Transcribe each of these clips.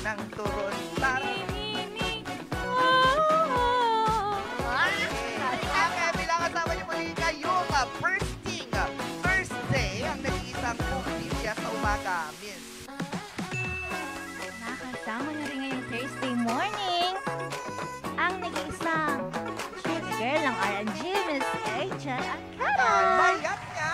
ng turon. Tara! Okay, bilang kasama niyo muli ngayong first thing, Thursday, ang nag-iisang Pumilya sa umaga, Miss. Nakasama niyo rin ngayong Thursday morning ang nag-iisang chick girl ng R&G, Miss Rachel Acara. Mayat nga!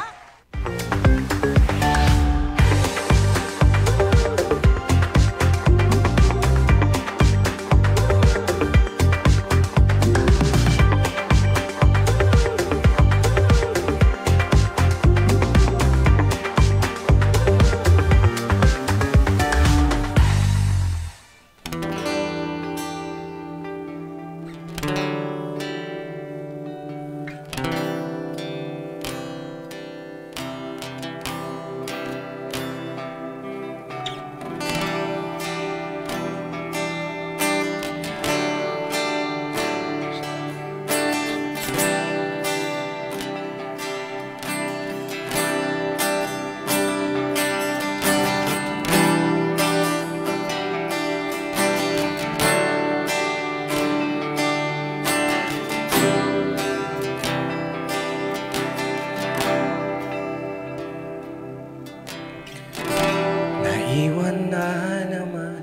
Naiwan na naman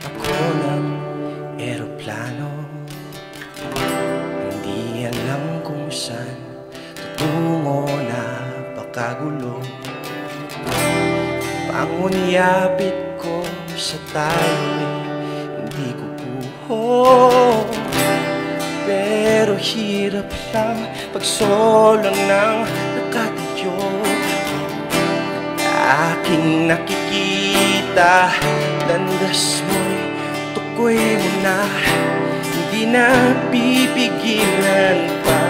ako ng eroplano. Hindi alam kung saan tutungo, napakagulo. Pangunyapit ko sa tayo'y hindi ko buho. Pero hirap lang pagsolong ng nakatayo. Aking nakikita, landas mo'y tukoy mo na, hindi na pipigilan pa.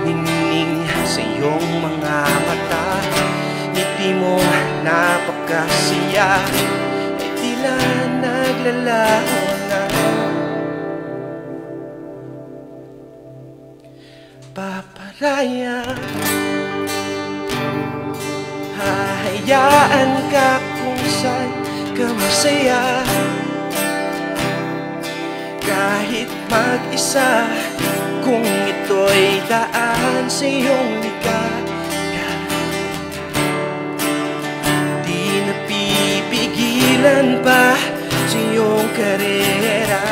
Ningning sa iyong mga mata, ngiti mo napakasiya, ay tila naglalaho na. Paparaya, hahayaan ka kung saan ka masaya. Kahit mag-isa, kung ito'y daan sa iyong ligaya. Di na pipigilan pa sa iyong karera.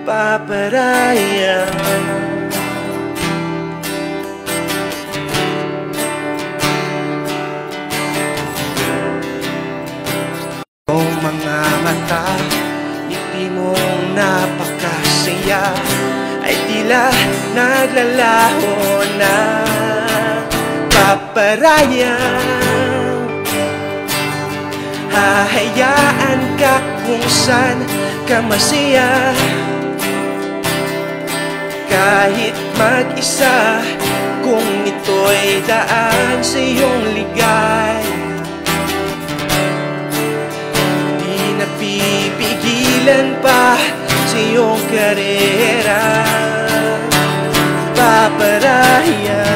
Paparaya, mga mata, ngiti mong napakasaya, ay tila naglalaho na. Paparaya, hahayaan ka kung saan ka masaya. Kahit mag-isa, kung ito'y daan sa iyong ligaya. Pipigilan pa sa iyong karera. Paparaya,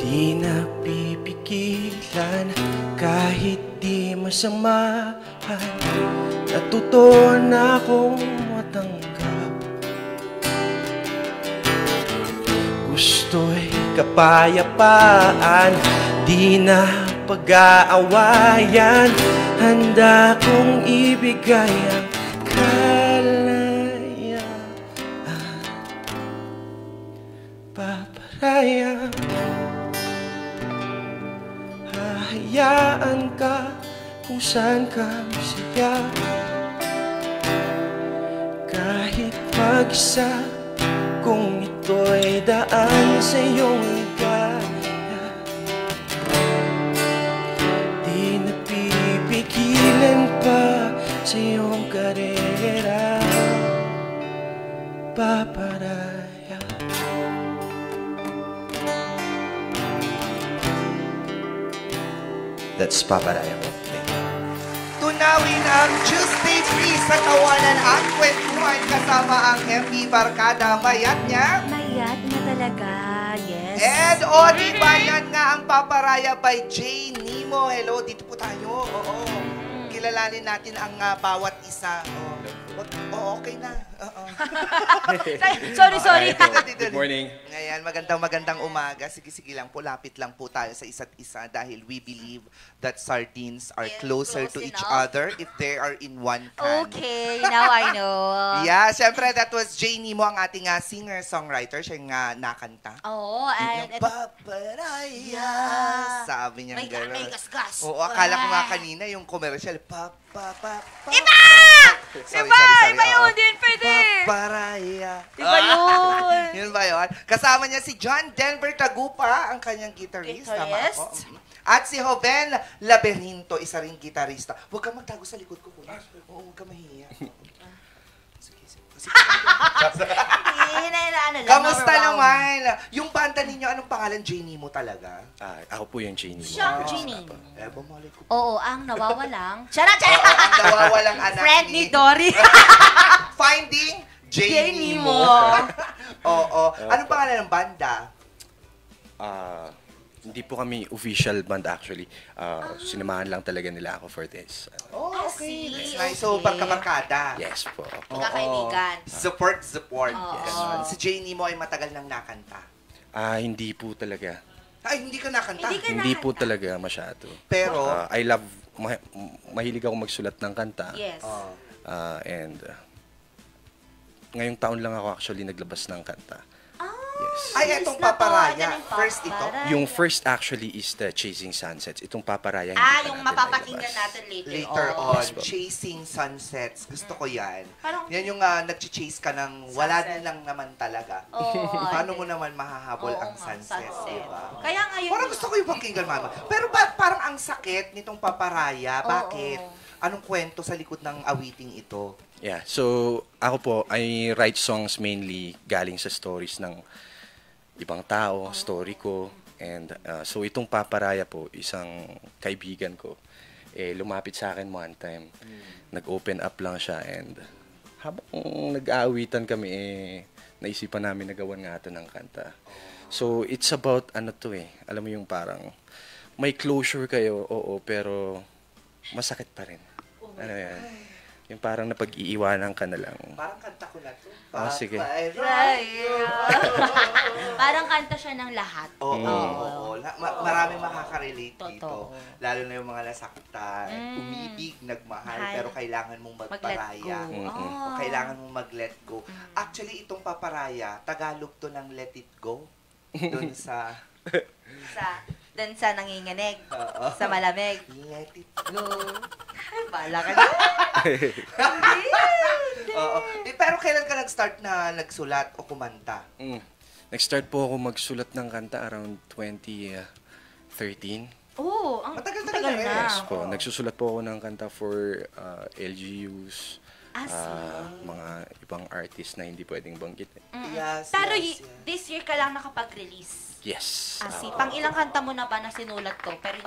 di na pipigilan kahit di masamahan. Natuto na akong matanggap. Gusto'y kapayapaan, di na pag-aawayan. Handa kong ibigay ang kalayaan. Paparaya, hahayaan ka kung saan ka masaya. Kahit mag-isa, kung ito'y daan sa iyong ligaya. Di na pipigilan pa sa iyong paparaya. That's paparaya po. Thank you. Tunawin ang Tuesday Free sa tawanan at kwentuhan kasama ang MB Barkada. Mayat niya. Mayat na talaga, yes. And di ba yan nga ang Paparaya by J. Nemo. Hello, dito po tayo. Oo. Kilalanin natin ang bawat isa. Okay na. Sorry. Good morning. Ngayon, magandang umaga. Sige lang po, lapit lang po tayo sa isa't isa dahil we believe that sardines are closer close to each enough. other if they are in one can. Okay, now I know. Yeah, syempre that was J. Nemo, ang ating singer-songwriter. Siya yung nakanta. Oo, and Paparaya. Sabi niya may gano'n. gasgas. Oo, akala ko nga kanina yung commercial. Iba! Iba yun, oo. din pwede. Paparaya. Iba yun. Yun ba yun? Kasama niya si John Denver Tagupa, ang kanyang guitarist. Tama Guitarist. ako. At si Joven Laberinto, isa ring gitarista. Huwag kang magtago sa likod ko, kuya. Oo, huwag kang mahiya. Sige. Kamusta naman? Yung banda ninyo, anong pangalan? J. Nemo talaga? Ako po yung Genie. Siyang Genie. Bumalay ko. Oo, ang nawawalang. Charot! Ang nawawalang anak Friend ni Dory. Finding J. J. Nemo. Nemo. Oo. Anong pangalan ng banda? Hindi po kami official band actually. Sinamahan lang talaga nila ako for this. Oh, see. okay. That's nice. So, Okay. pagkabarkada. Yes po. Magkakaibigan. Support. Oo. Ganon. Si J. Nemo ay matagal nang nakanta. Hindi po talaga. Ay, hindi ka nakanta. Hindi po talaga masyado. Pero, I love, mahilig ako magsulat ng kanta. Yes. And ngayong taon lang ako actually naglabas ng kanta. Yes. ay, etong Paparaya. First ito. Yung first actually is the Chasing Sunsets. Itong Paparaya. hindi pa Yung natin mapapakinggan nailabas. natin later. Later on. on, Yes, po. Chasing Sunsets. Gusto ko yan. Parang- Yan yung nag-chase ka ng wala Sunset. din lang naman talaga. Oo. Paano mo naman mahahabol Oo ang nga, sunset, sunset. diba? Kaya ngayon... Parang gusto ko yung pakinggan, mama. Pero parang ang sakit nitong Paparaya. Bakit? Anong kwento sa likod ng awiting ito? Yeah. So, ako po, I write songs mainly galing sa stories ng ibang tao, story ko. And so, itong Paparaya po, isang kaibigan ko, lumapit sa akin one time. Nag-open up lang siya and habang nag-aawitan kami, naisipan namin nagawan nga ito ng kanta. So, it's about, alam mo yung parang, may closure kayo, oo, pero masakit pa rin. Ano yan? Yung parang napag-iiwanan ka na lang. Parang kanta ko na to. Sige. Parang kanta siya ng lahat. Oo. Maraming makaka-relate dito. Totoo. Lalo na yung mga nasaktan, umibig, nagmahal, Mahal. pero kailangan mong magparaya. Mag-let go. O kailangan mong mag-let go. Actually, itong Paparaya, Tagalog to ng let it go. Doon sa... Doon sa nanginginig. Oo. Sa malamig. Let it go. Bala ka na. Oo. Pero kailan ka nag-start na nagsulat o kumanta? Nag-start po ako magsulat ng kanta around 2013. Oo, ang Matagal tagal na rin. na. Yes po. Nagsusulat po ako ng kanta for LGUs, mga ibang artist na hindi pwedeng banggit. Yes, Pero yes. this year ka lang nakapag-release. Yes. Pang ilang kanta mo na ba na sinulat ko? Pero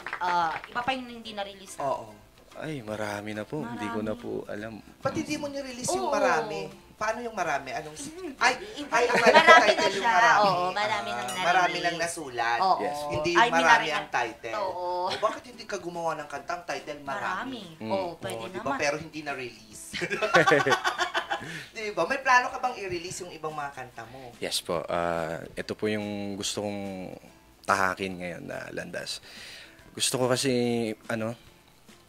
iba pa yung hindi na-release na. Oo. Ay, marami na po. Hindi ko na po alam. Ba't hindi mo nirelease yung Oo. marami? Paano yung marami? Anong... Ay, ang Marami na title yung siya. marami. Oo, marami nang na-release. Marami lang nasulat. Oo. Yes. Hindi Ay, yung marami minari- ang title. Oo. O bakit hindi ka gumawa ng kantang title marami? Oo, pwede Diba? naman. Pero hindi na-release. Diba? May plano ka bang i-release yung ibang mga kanta mo? Yes po. Ito po yung gusto kong tahakin ngayon na landas. Gusto ko kasi,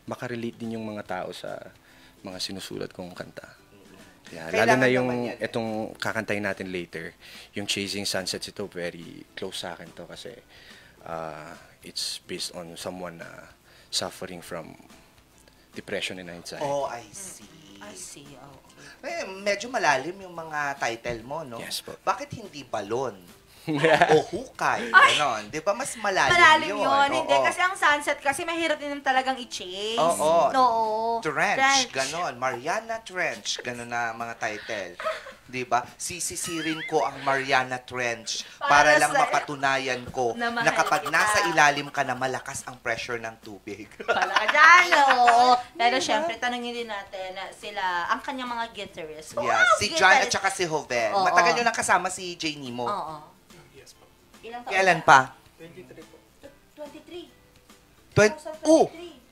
makarelate din yung mga tao sa mga sinusulat kong kanta. Yeah, lalo na Kailangan yung naman yan. itong kakantahin natin later, yung Chasing Sunsets, ito very close sa akin to kasi it's based on someone na suffering from depression and anxiety. Oh, I see. I see, okay. Medyo malalim yung mga title mo, no? Yes po. Bakit hindi balon? o hukay. Ganon. Di ba? Mas malalim, Malalim yun. Oo. Hindi, kasi ang sunset kasi mahirap din talagang i-chase. Oo. Oo. Trench, ganon. Mariana Trench, ganon na mga title. Di ba? Sisisirin ko ang Mariana Trench para lang sa- mapatunayan ko na mahal na kapag kita. nasa ilalim ka na malakas ang pressure ng tubig. Pala ka dyan, oo. Pero syempre, tanongin din natin sila, ang kanyang mga guitarist. Yeah, si John at saka si Jovel. Oo. Matagal nyo lang kasama si Jay Nimo. Oo. Ilang taon Kailan na? pa? 23.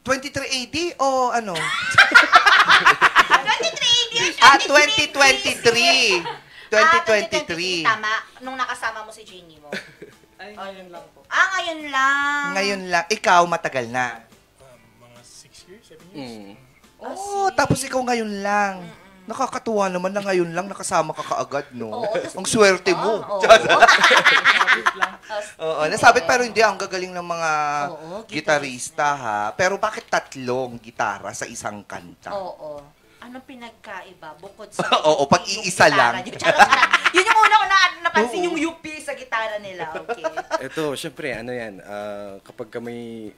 23 AD o ano? 23 years! 2023. 2023. Tama, nung nakasama mo si Jenny mo. Ay, ngayon lang po. Ngayon lang. Ngayon lang. Ikaw, matagal na. Mga 6 years, 7 years. Oh, tapos ikaw ngayon lang. Nakakatuwa naman na ngayon lang nakasama ka kaagad, no? Oo, tas- Ang swerte mo. Oo. Oo, nasabit pero hindi. Ang gagaling ng mga Oo, gitarista, ha? Pero bakit tatlong gitara sa isang kanta? Oo. Anong pinagkaiba bukod sa... Oo, pag yung iisa gitara lang. niyo? Charot. Yun yung una ko napansin, Oo. yung UP sa gitara nila. Okay. Ito, syempre, ano yan, kapag ka may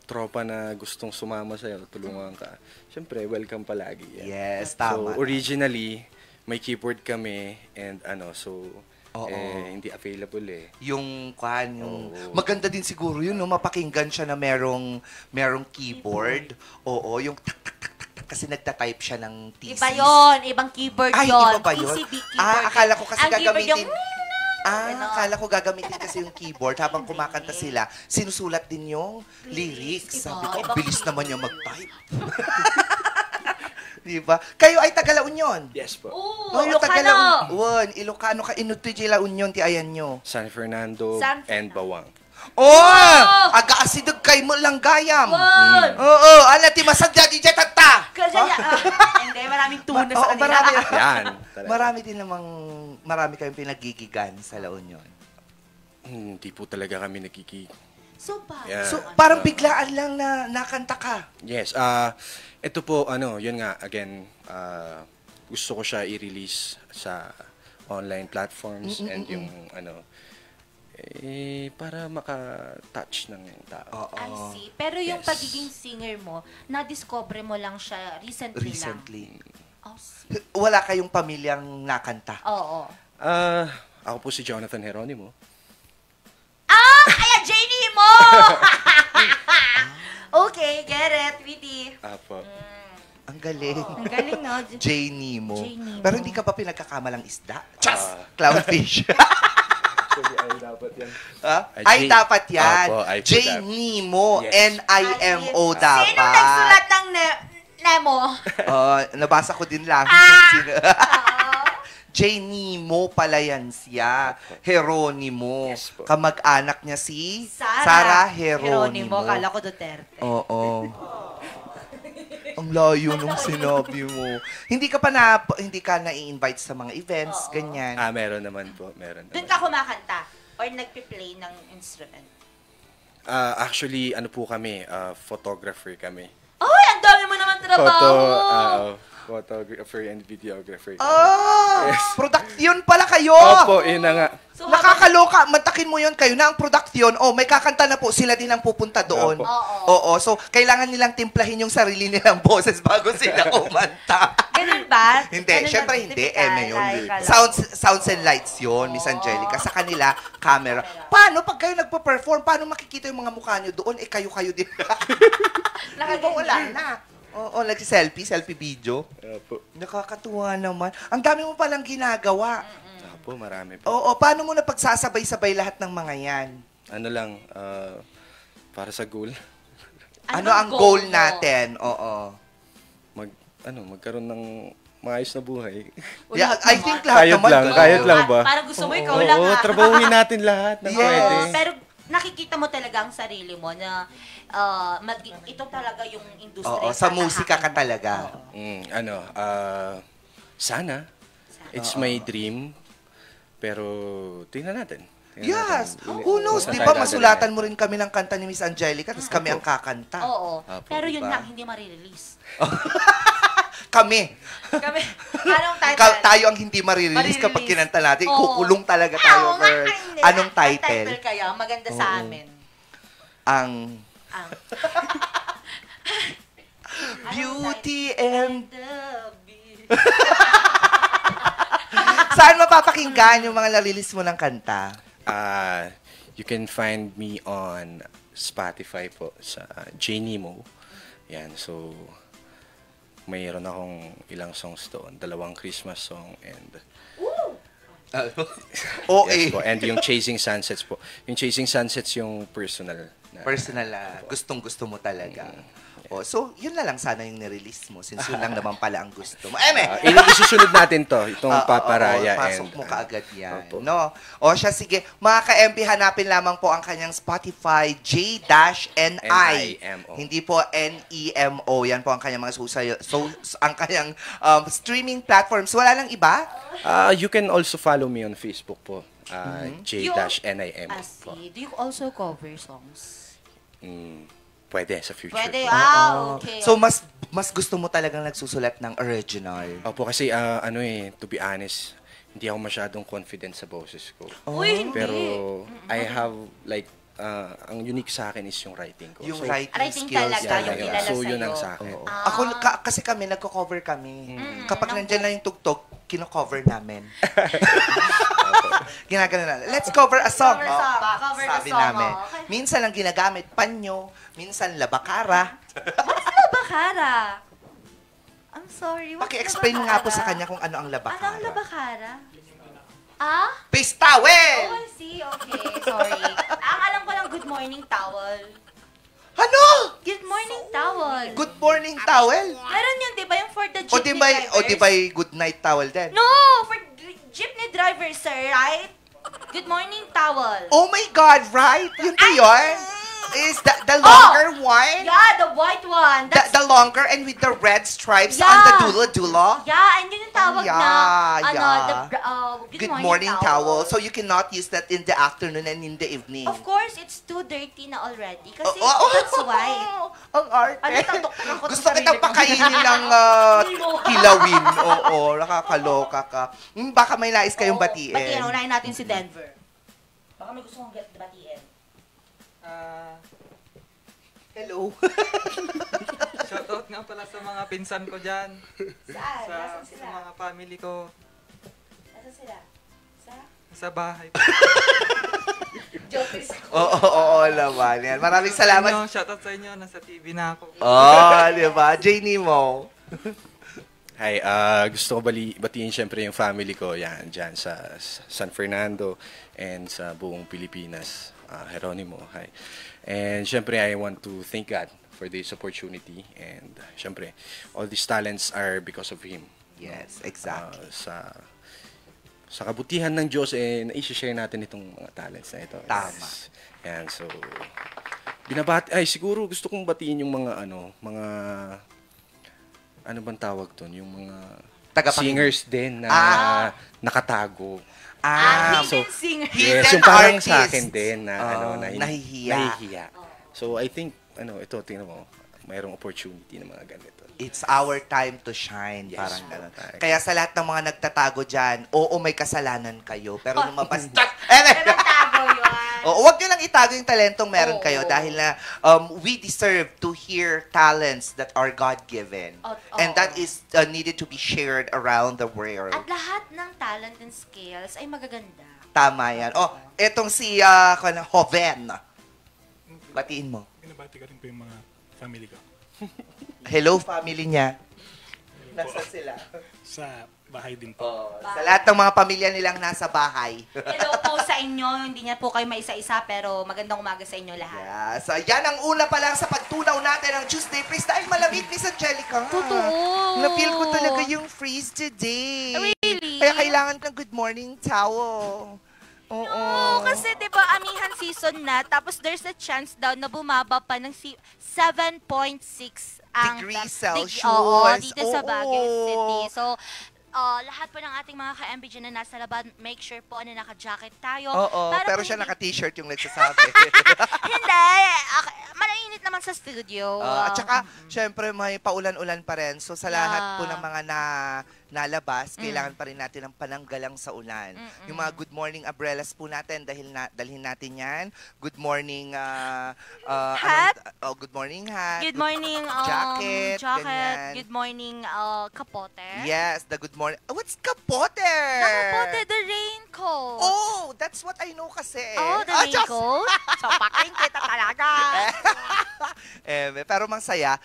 tropa na gustong sumama sa'yo, tulungan ka, syempre, welcome palagi. Yan. Yes, tama. So, originally, may keyboard kami, and Oo. hindi available eh. Yung yung Oo. maganda din siguro yun, no? Mapakinggan siya na merong keyboard. Oo, yung tak tak tak tak tak kasi nagta-type siya ng thesis. Iba yon, ibang keyboard Ay, yon. iba ba yun? PCB keyboard. Akala ko kasi Ang keyboard gagamitin. yung... Ano? Akala ko gagamitin kasi yung keyboard habang kumakanta sila. Sinusulat din yung lyrics. Sabi ko, Iba, ang bilis ibang naman yung mag-type. Di ba? Kayo ay taga La Union. Yes po. Oo, taga Ilocano. La Union. Ilocano ka, inuti La Union, ti ayan nyo. San Fernando San and Fernando. Bawang. Oh! Aga-asidog kay mo lang gayam. Won! Oo, ala ti masadya di tata. Kasi hindi, maraming tuna sa Oo, kanila. marami. Yan. talaga. Marami kayong pinagigigan sa La Union. Hindi po talaga kami nagkiki... So, pa. Yeah. So, parang biglaan lang na nakanta ka. Yes. Ito po, yun nga, again, gusto ko siya i-release sa online platforms and yung, para maka-touch ng tao. Oo. I see. Pero yung Yes. pagiging singer mo, na-discover mo lang siya recently, Recently. lang. Oh, see. Wala kayong pamilyang nakanta. Oo. Ako po si Jonathan Geronimo. Ayan, Janie mo! Okay, get it, Witty. Apo. Ang galing. Ang galing, no? Jay Nimo. Jay Nimo. Pero hindi ka pa pinagkakamalang isda? Chas! Clownfish. Actually, ay dapat yan. Ha? Ay, Ay, Jay- dapat yan. Opo, ay po Jay dapat. Nimo. Yes. N-I-M-O dapat. Sino nagsulat ng Nemo? Nabasa ko din lang. Sino- Oo. Jay Nimo pala yan siya. Heronimo. Yes po. Kamag-anak niya si Sarah Heronimo. Kala ko Duterte. Oo. Ang layo nung sinabi mo. Hindi ka na-i-invite sa mga events, ganyan. Meron naman po. Meron Doon naman. ka kumakanta? Or nagpi-play ng instrument? Actually, po kami, photographer kami. Ay, ang dami mo naman trabaho! Photographer and videographer. Ah! Production pala kayo! Opo, yun na nga. So, Nakakaloka. Mantakin mo yon kayo na ang production. Oh, may kakanta na po. Sila din ang pupunta doon. Opo. Oo. So, kailangan nilang timplahin yung sarili nilang boses bago sila kumanta. ganun ba? Hindi. Ganun Siyempre lang, hindi. typical, Yun. like, Sounds and lights yun, Miss Angelica. Sa kanila, camera. Paano pag kayo nagpa-perform? Paano makikita yung mga mukha nyo doon? Kayo din. Diba wala na? Oo, selfie video. Opo. Nakakatuwa naman. Ang dami mo palang ginagawa. Opo, marami po. Oo, paano mo napagsasabay-sabay lahat ng mga yan? Ano lang, para sa goal. Ano bang ang goal mo? natin? Oo. Magkaroon ng maayos na buhay. Uy, Yeah, lahat I naman. think lahat Kahit naman. lang, ganun. kahit lang ba? Parang gusto mo ikaw lang, Oo, ha? trabahuin natin lahat ng Yes. pwede. Pero nakikita mo talaga ang sarili mo na ito talaga yung industriya. Oo, sa musika ka talaga. Sana. It's my dream. Pero, tingnan natin. Yes. Tingnan natin. Who knows, Kung di saan ba tayo masulatan dadalhin. mo rin kami ng kanta ni Miss Angelica, tapos kami ang kakanta. Oo. Apo, Pero yun diba? lang, hindi marirelease. Kami. Kami, anong title? Tayo ang hindi marirelease kapag kinanta natin. Oo. Kukulong talaga tayo, Oo nga, girl. hindi. Anong Ang title? title kaya, maganda sa amin. Ang Ang Beauty and... the Beast. Saan mapapakinggan yung mga narilis mo ng kanta? You can find me on Spotify po sa Janimo. Yan, so mayroon akong ilang songs doon, 2 Christmas song and Oo, yes po, and yung Chasing Sunsets po. Yung Chasing Sunsets yung personal na Personal na gustong-gusto mo talaga. Oh, so, yun na lang sana yung nirelease mo since yun lang naman pala ang gusto mo. isusunod natin to, itong Paparaya. Pasok and mo kaagad yan. opo. No? O siya, sige. Mga ka-MB, hanapin lamang po ang kanyang Spotify, J-N-I. N-I-M-O. Hindi po N-E-M-O. Yan po ang kanyang mga ang kanyang streaming platforms. Wala lang iba? You can also follow me on Facebook po. J-NIM po. Do you also cover songs? Pwede sa future. Pwede, po. okay. So, mas gusto mo talagang nagsusulat ng original. Opo, kasi to be honest, hindi ako masyadong confident sa boses ko. Uy, hindi. Pero I have like ang unique sa akin is yung writing ko. Yung So, writing skills. talaga, yung kilala so yun sa'yo. ang sa akin. Ako, kasi kami, nagko-cover kami. Kapag nandyan na yung tugtog, kino-cover namin. Ginagano na. Let's cover a song. Cover song. Cover the Sabi song, namin. okay. Minsan ang ginagamit, panyo. Minsan, labakara. What's labakara? I'm sorry, what's Paki-explain nga po labakara? sa kanya kung ano ang Ano ang labakara. labakara? Ah? Face towel! Oh, I see. Okay, sorry. Ang alam ko lang, good morning towel. Ano? Good morning towel. Good morning towel? Meron yun, di ba? Yung for the O jeepney di drivers? ba good night towel din? No! For jeepney drivers, sir, right? Good morning towel. Oh my God, right? Yun ba yun? Is the longer one? Yeah, the white one. That's, The longer and with the red stripes Yeah. on the dulo-dulo? yeah, and yun yung tawag Yeah, na, yeah. good, Morning towel. So you cannot use that in the afternoon and in the evening. Of course, it's too dirty na already. Kasi Oh, that's why. Ang arte. Ano, tatok-tatok ko Gusto sa kitang sarili ko. pakainin ng kilawin. Oo, nakakaloka ka. Baka may nais kayong batiin. Batiin, unahin natin si Denver. Baka may gusto kong batiin. Hello. Shoutout nga pala sa mga pinsan ko dyan. Saan? Sa, Nasaan sa sila? mga family ko. Nasaan sila? Sa? Sa bahay. Joke is Oo, naman. Yan. Maraming salamat. Shoutout sa inyo. Nasa TV na ako. Di ba? Janie mo. Hi, gusto ko batiin syempre yung family ko yan dyan sa San Fernando and sa buong Pilipinas. Geronimo, hi. And syempre I want to thank God for this opportunity and syempre all these talents are because of Him. Yes, exactly. Sa kabutihan ng Diyos na-share natin itong mga talents na ito. Tama. Yes. Yan, so siguro gusto kong batiin yung mga ano bang tawag doon? Yung mga Tagapakinig. singers din na nakatago. hidden singer. Yes, Hidden yung parang artist. sa akin din na nahihiya. nahihiya. So I think ito tingnan mo, mayroong opportunity ng mga ganito. It's our time to shine. Yes, Parang gano'n. correct. Kaya sa lahat ng mga nagtatago dyan, oo, may kasalanan kayo. Pero lumabas. Pero tago yun. Huwag nyo lang itago yung talentong meron Oo. kayo dahil na we deserve to hear talents that are God-given. And that is needed to be shared around the world. At lahat ng talent and skills ay magaganda. Tama yan. Etong si Hoven. Batiin mo. Binabati ko rin po yung mga family ko. Hello, family niya. Nasaan sila? Sa bahay din po. Sa lahat ng mga pamilya nilang nasa bahay. Hello po sa inyo. Hindi niya po kayo maisa-isa pero magandang umaga sa inyo lahat. Yeah. So, yan ang una pa lang sa pagtunaw natin ng Tuesday Freeze dahil malamig, Miss Angelica. Totoo. Na-feel ko talaga yung freeze today. Really? Kaya kailangan ng good morning towel. Oo. Oo, kasi 'di ba amihan season na tapos there's a chance daw na bumaba pa ng 7.6 ang Degrees Celsius. Oo, dito sa Oo. Baguio City. So, lahat po ng ating mga ka-MB dyan na nasa laban, make sure po na naka-jacket tayo. Oo, Para pero po siya hindi- naka-t-shirt yung nagsasabi. Hindi. Mainit naman sa studio. At saka, syempre, may paulan-ulan pa rin. So, sa lahat po ng mga nalabas, kailangan pa rin natin ng pananggalang sa ulan. Yung mga good morning umbrellas po natin, dalhin natin yan. Good morning, Hat. good morning, hat. Good morning, jacket, ganyan. Good morning, kapote. Yes, the good morning. What's kapote? The kapote, the raincoat. Oh, that's what I know kasi. Oh, the raincoat? So, paking kita talaga. Pero masaya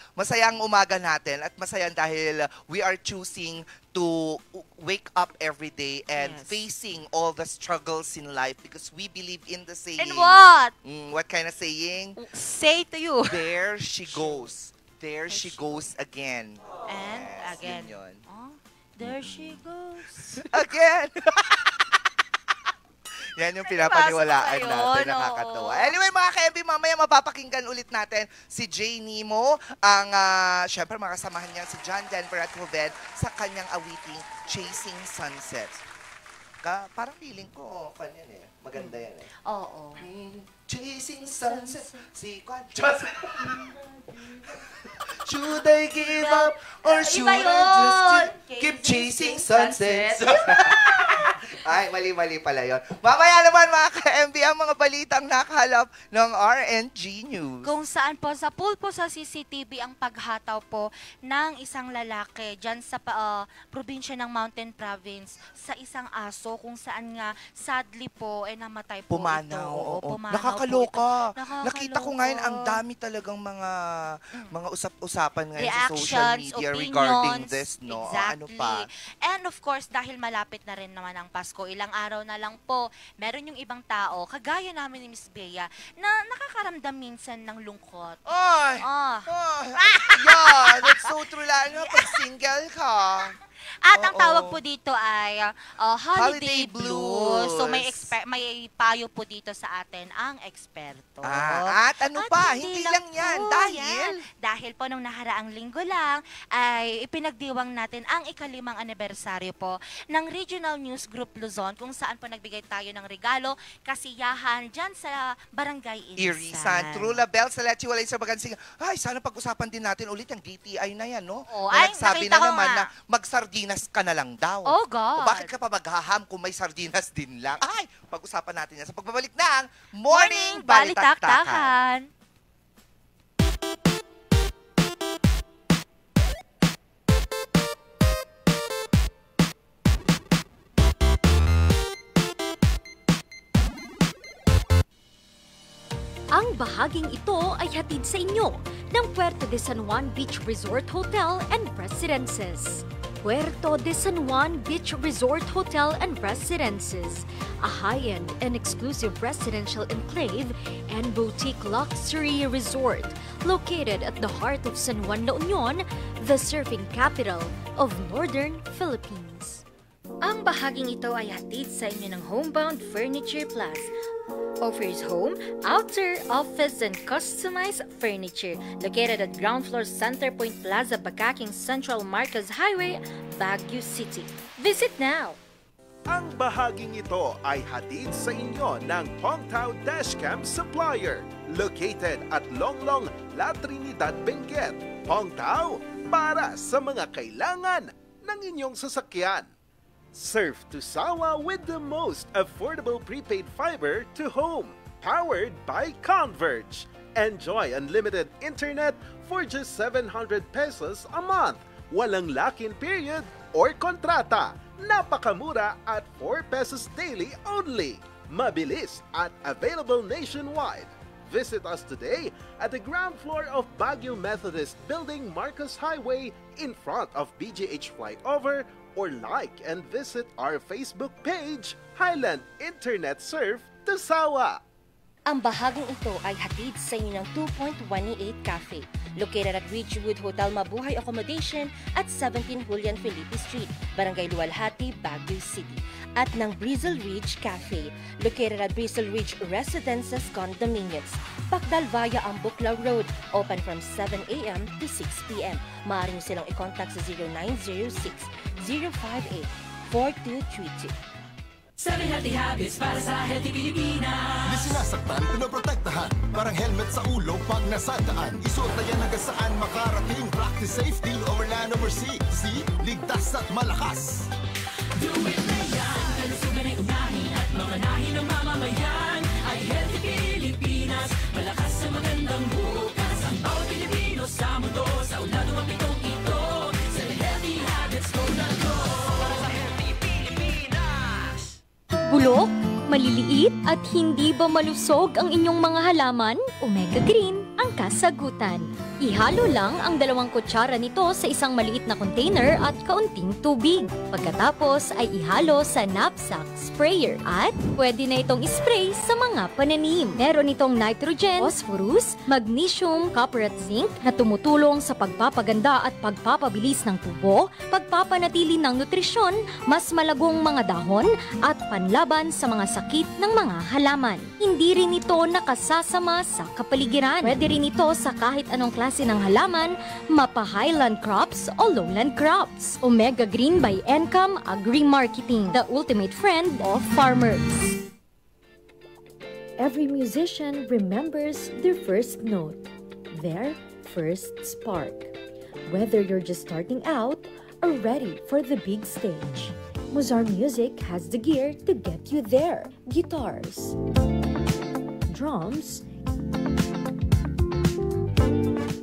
ang umaga natin at masaya dahil we are choosing to wake up every day and facing all the struggles in life because we believe in the saying. And what? What kind of saying? Say to you. There she goes. There she goes again. And Yes, again. yun. Oh, there she goes. Again! Yan yung pinapaniwalaan Pasok natin, kayo, nakakatawa. oo. Anyway, mga ka-MB, mamaya mapapakinggan ulit natin si Jay Nemo, ang, syempre, makasamahan niya si John Denver at Ruben sa kanyang awiting Chasing Sunsets. Parang feeling ko, yan eh. Maganda yan eh. Oo. Chasing Sunsets, si Kwan. Should I give up or should Iba I just yun! keep chasing sunsets? Ay, mali-mali pala yun. Mamaya naman mga ka-MB ang mga balitang nakahalap ng RNG News. Kung saan po sa pulpo sa CCTV ang paghataw po ng isang lalaki dyan sa probinsya ng Mountain Province sa isang aso kung saan nga sadly po namatay po Pumanaw. ito. Oo. Pumanaw Nakakaloka. po ito. Nakita ko ngayon ang dami talagang mga usap-usapan ngayon sa social Reactions, media opinions, regarding this, no? Exactly. Ano pa? And of course, dahil malapit na rin naman ang Pasko, ilang araw na lang po, meron yung ibang tao, kagaya namin ni Miss Bea, na nakakaramdam minsan ng lungkot. Ay! Ah. Yeah, that's so true. Lalo pag single ka. At ang Oo. tawag po dito ay holiday Holiday blues. So may blues. may payo po dito sa atin ang eksperto. At ano At pa, hindi lang yan. po dahil po nung nakaraang linggo lang ay ipinagdiwang natin ang ika-5 anibersaryo po ng Regional News Group Luzon kung saan po nagbigay tayo ng regalo, kasiyahan dyan sa Barangay Irisan. True Label sa Leche Walay sa Bagansing. Ay, sana pag-usapan din natin ulit ang DTI na yan, no? Oo, Na ay, nagsabi nakita na ko naman nga. na magsardinas ka na lang daw. Oh, God. O bakit ka pa maghaham kung may sardinas din lang? Ay, pag-usapan natin yan sa pagbabalik ng Morning Balitaktakan. Ang bahaging ito ay hatid sa inyo ng Puerto de San Juan Beach Resort Hotel and Residences. Puerto de San Juan Beach Resort Hotel and Residences, a high-end and exclusive residential enclave and boutique luxury resort located at the heart of San Juan La Union, the surfing capital of Northern Philippines. Ang bahaging ito ay hatid sa inyo ng Homebound Furniture Plus. Offers home, outer, office, and customized furniture located at ground floor Centerpoint Plaza, Bakaking Central Marcos Highway, Baguio City. Visit now! Ang bahaging ito ay hatid sa inyo ng Pongtao Dashcam Supplier, located at Longlong, La Trinidad, Benguet. Pongtao, para sa mga kailangan ng inyong sasakyan. Surf to Sawa with the most affordable prepaid fiber to home, powered by Converge. Enjoy unlimited internet for just 700 pesos a month. Walang lock-in period or kontrata. Napakamura at 4 pesos daily only. Mabilis at available nationwide. Visit us today at the ground floor of Baguio Methodist Building, Marcos Highway, in front of BGH Flyover, or like and visit our Facebook page, Highland Internet Surf Tusawa. Ang bahaging ito ay hatid sa inyo ng 2.188 Cafe, located at Ridgewood Hotel Mabuhay Accommodation at 17 Julian Felipe Street, Barangay Luwalhati, Baguio City. At ng Brizzle Ridge Cafe, located at Brizzle Ridge Residences Condominiums, Pacdal via Ambuclaw Road, open from 7 a.m. to 6 p.m. Maaari niyo silang i-contact sa 0906-058-4232. 7 healthy habits para sa healthy Pilipinas. Di sinasaktan, pinoprotektahan. Parang helmet sa ulo pag nasadaan. Isuot na yan hanggang saan makarating. Practice safety over land over sea. See? Ligtas at malakas. Do it na yan. Kalusugan ay unahin at mamanahin ng mamamayan. Ay healthy Pilipinas. Malakas sa magandang bukas. Ang bawat Pilipino sa mundo. Sa uladong ang pitong ito. 7 healthy habits go na go. Para sa healthy Pilipinas. Bulok, maliliit at hindi ba malusog ang inyong mga halaman? Omega Green ang kasagutan. Ihalo lang ang 2 kutsara nito sa isang maliit na container at kaunting tubig. Pagkatapos ay ihalo sa knapsack sprayer at pwede na itong spray sa mga pananim. Meron itong nitrogen, phosphorus, magnesium, copper at zinc na tumutulong sa pagpapaganda at pagpapabilis ng tubo, pagpapanatili ng nutrisyon, mas malagong mga dahon at panlaban sa mga sakit ng mga halaman. Hindi rin ito nakasasama sa kapaligiran. Pwede rin ito sa kahit anong klase ng halaman, mapa-highland crops o lowland crops. Omega Green by Encam Agri-Marketing, the ultimate friend of farmers. Every musician remembers their first note, their first spark. Whether you're just starting out or ready for the big stage, Mozart Music has the gear to get you there. Guitars, drums,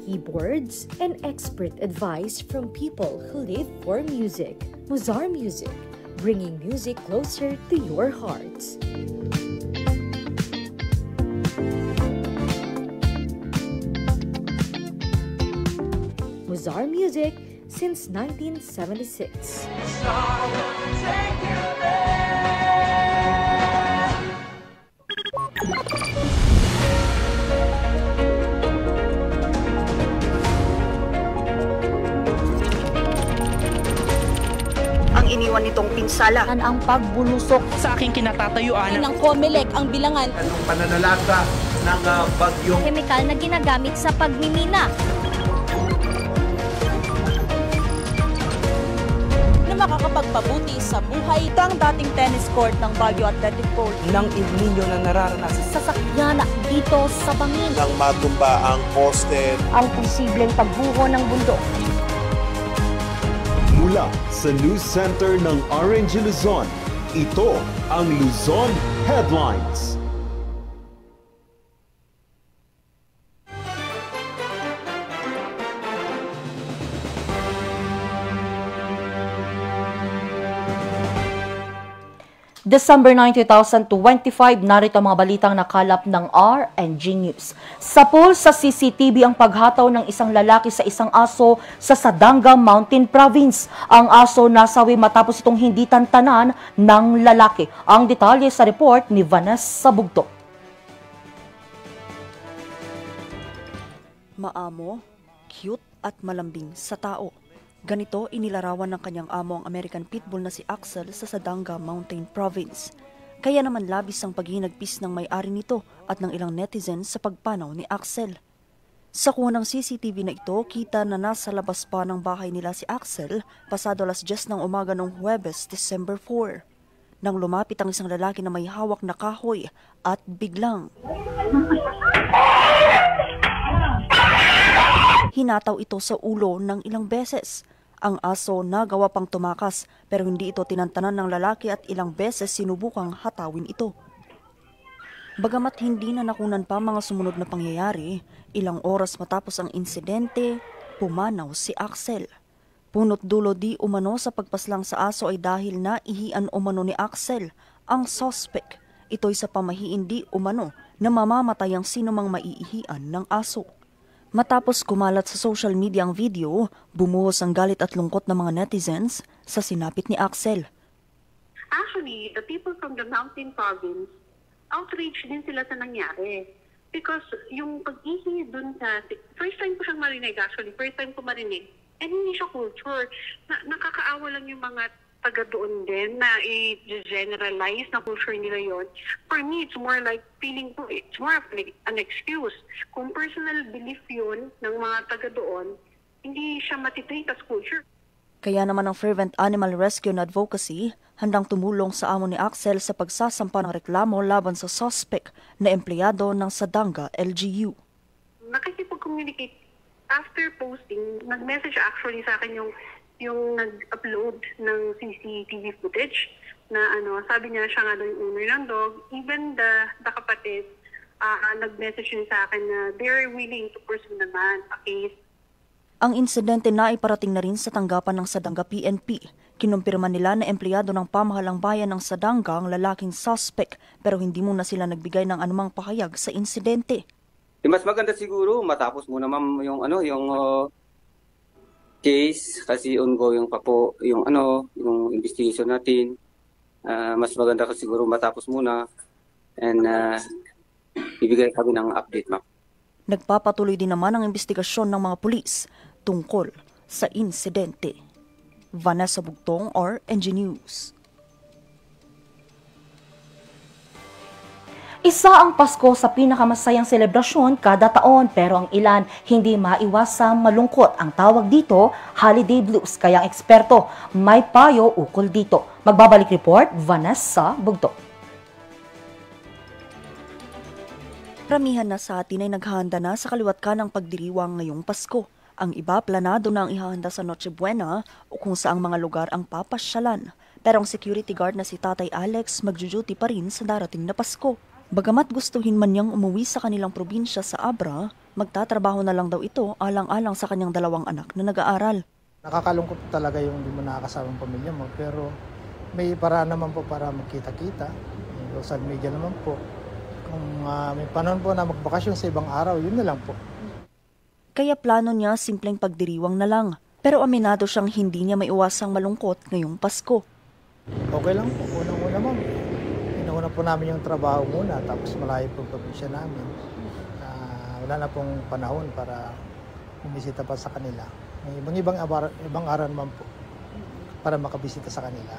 keyboards, and expert advice from people who live for music. Mozart Music, bringing music closer to your hearts. Mozart Music since 1976. Ang iniwan nitong pinsala ang pagbulusok sa aking kinatatayuan ng COMELEC ang bilangan Anong pananalasa ng bagyong Chemical na ginagamit sa pagmimina. na makakapagpabuti sa buhay ng dating tennis court ng Baguio Athletic Court ng El Nino na nararanasan sasakyan dito sa bangin nang matumba ang poste ang posibleng pagbuho ng bundok. mula sa News Center ng RNG Luzon. Ito ang Luzon Headlines. December 9, 2025, narito ang mga balitang nakalap ng RNG News. Sa pool sa CCTV ang paghataw ng isang lalaki sa isang aso sa Sadanga Mountain Province. Ang aso nasawi matapos itong hindi tantanan ng lalaki. Ang detalye sa report ni Vanessa Bugto. Maamo, cute at malambing sa tao. Ganito inilarawan ng kanyang amo ang American Pitbull na si Axel sa Sadanga Mountain Province. Kaya naman labis ang paghinagpis ng may-ari nito at ng ilang netizens sa pagpanaw ni Axel. Sa kuha ng CCTV na ito, kita na nasa labas pa ng bahay nila si Axel pasado 10:00 ng umaga noong Huwebes, December 4. Nang lumapit ang isang lalaki na may hawak na kahoy at biglang hinataw ito sa ulo ng ilang beses. Ang aso nagawa pang tumakas pero hindi ito tinantanan ng lalaki at ilang beses sinubukang hatawin ito. Bagamat hindi na nakunan pa mga sumunod na pangyayari, ilang oras matapos ang insidente, pumanaw si Axel. Punot dulo di umano sa pagpaslang sa aso ay dahil naihian umano ni Axel ang suspect. Ito'y sa pamahiin di umano na mamamatay ang sinumang maiihian ng aso. Matapos kumalat sa social media ang video, bumuhos ang galit at lungkot ng mga netizens sa sinapit ni Axel. Actually, the people from the mountain province, outrage din sila sa nangyari. Because yung pag-ihi dun sa, first time ko siyang marinig actually, first time ko marinig, and hindi siya culture. Nakakaawa lang yung mga taga doon din na i-generalize na culture nila yon. For me, it's more like feeling ko, it's more of like an excuse. Kung personal belief yun ng mga taga doon, hindi siya matitreat as culture. Kaya naman ang Fervent Animal Rescue and Advocacy handang tumulong sa amo ni Axel sa pagsasampa ng reklamo laban sa suspect na empleyado ng Sadanga LGU. Nakikipag-communicate after posting, nag-message actually sa akin yung nag-upload ng CCTV footage na sabi niya siya nga daw yung owner ng dog. Even the kapatid, nag-message yun sa akin na they're willing to pursue naman a case. Ang insidente na iparating na rin sa tanggapan ng Sadanga PNP. Kinumpirma nila na empleyado ng pamahalang bayan ng Sadanga ang lalaking suspect pero hindi muna sila nagbigay ng anumang pahayag sa insidente. Mas maganda siguro matapos muna ma'am yung case kasi ongoing pa po yung investigation natin. Mas maganda kasi siguro matapos muna and ibigay kami ng update ma'am. Nagpapatuloy din naman ang investigasyon ng mga pulis tungkol sa insidente. Vanessa Bugtong, RNG News. Isa ang Pasko sa pinakamasayang selebrasyon kada taon pero ang ilan hindi maiwasang malungkot. Ang tawag dito, holiday blues. Kaya ang eksperto may payo ukol dito. Magbabalik report, Vanessa Bugtong. Ramihan na sa atin ay naghahanda na sa kaliwat ka ng pagdiriwang ngayong Pasko. Ang iba planado na ang ihahanda sa Noche Buena o kung saang mga lugar ang papasyalan. Pero ang security guard na si Tatay Alex magjuduty pa rin sa darating na Pasko. Bagamat gustuhin man niyang umuwi sa kanilang probinsya sa Abra, magtatrabaho na lang daw ito alang-alang sa kanyang 2 anak na nag-aaral. Nakakalungkot talaga yung hindi mo nakakasama ang pamilya mo pero may paraan naman po para magkita-kita. Social media naman po. Kung may panahon po na magbakasyon sa ibang araw, yun na lang po. Kaya plano niya simpleng pagdiriwang na lang. Pero aminado siyang hindi niya maiwasang malungkot ngayong Pasko. Okay lang po. Unang-una ma'am. Inauna po namin yung trabaho muna tapos malayo po probinsya namin. Wala na pong panahon para bumisita pa sa kanila. May ibang araw naman po para makabisita sa kanila.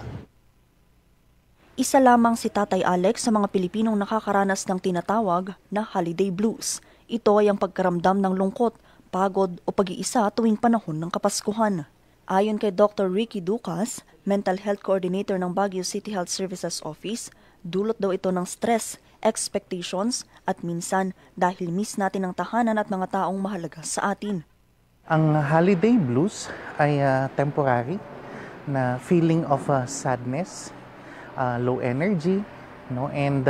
Isa lamang si Tatay Alex sa mga Pilipinong nakakaranas ng tinatawag na holiday blues. Ito ay ang pagkaramdam ng lungkot, pagod o pag-iisa tuwing panahon ng Kapaskuhan. Ayon kay Dr. Ricky Ducas, Mental Health Coordinator ng Baguio City Health Services Office, dulot daw ito ng stress, expectations at minsan dahil miss natin ang tahanan at mga taong mahalaga sa atin. Ang holiday blues ay temporary na feeling of sadness, low energy, and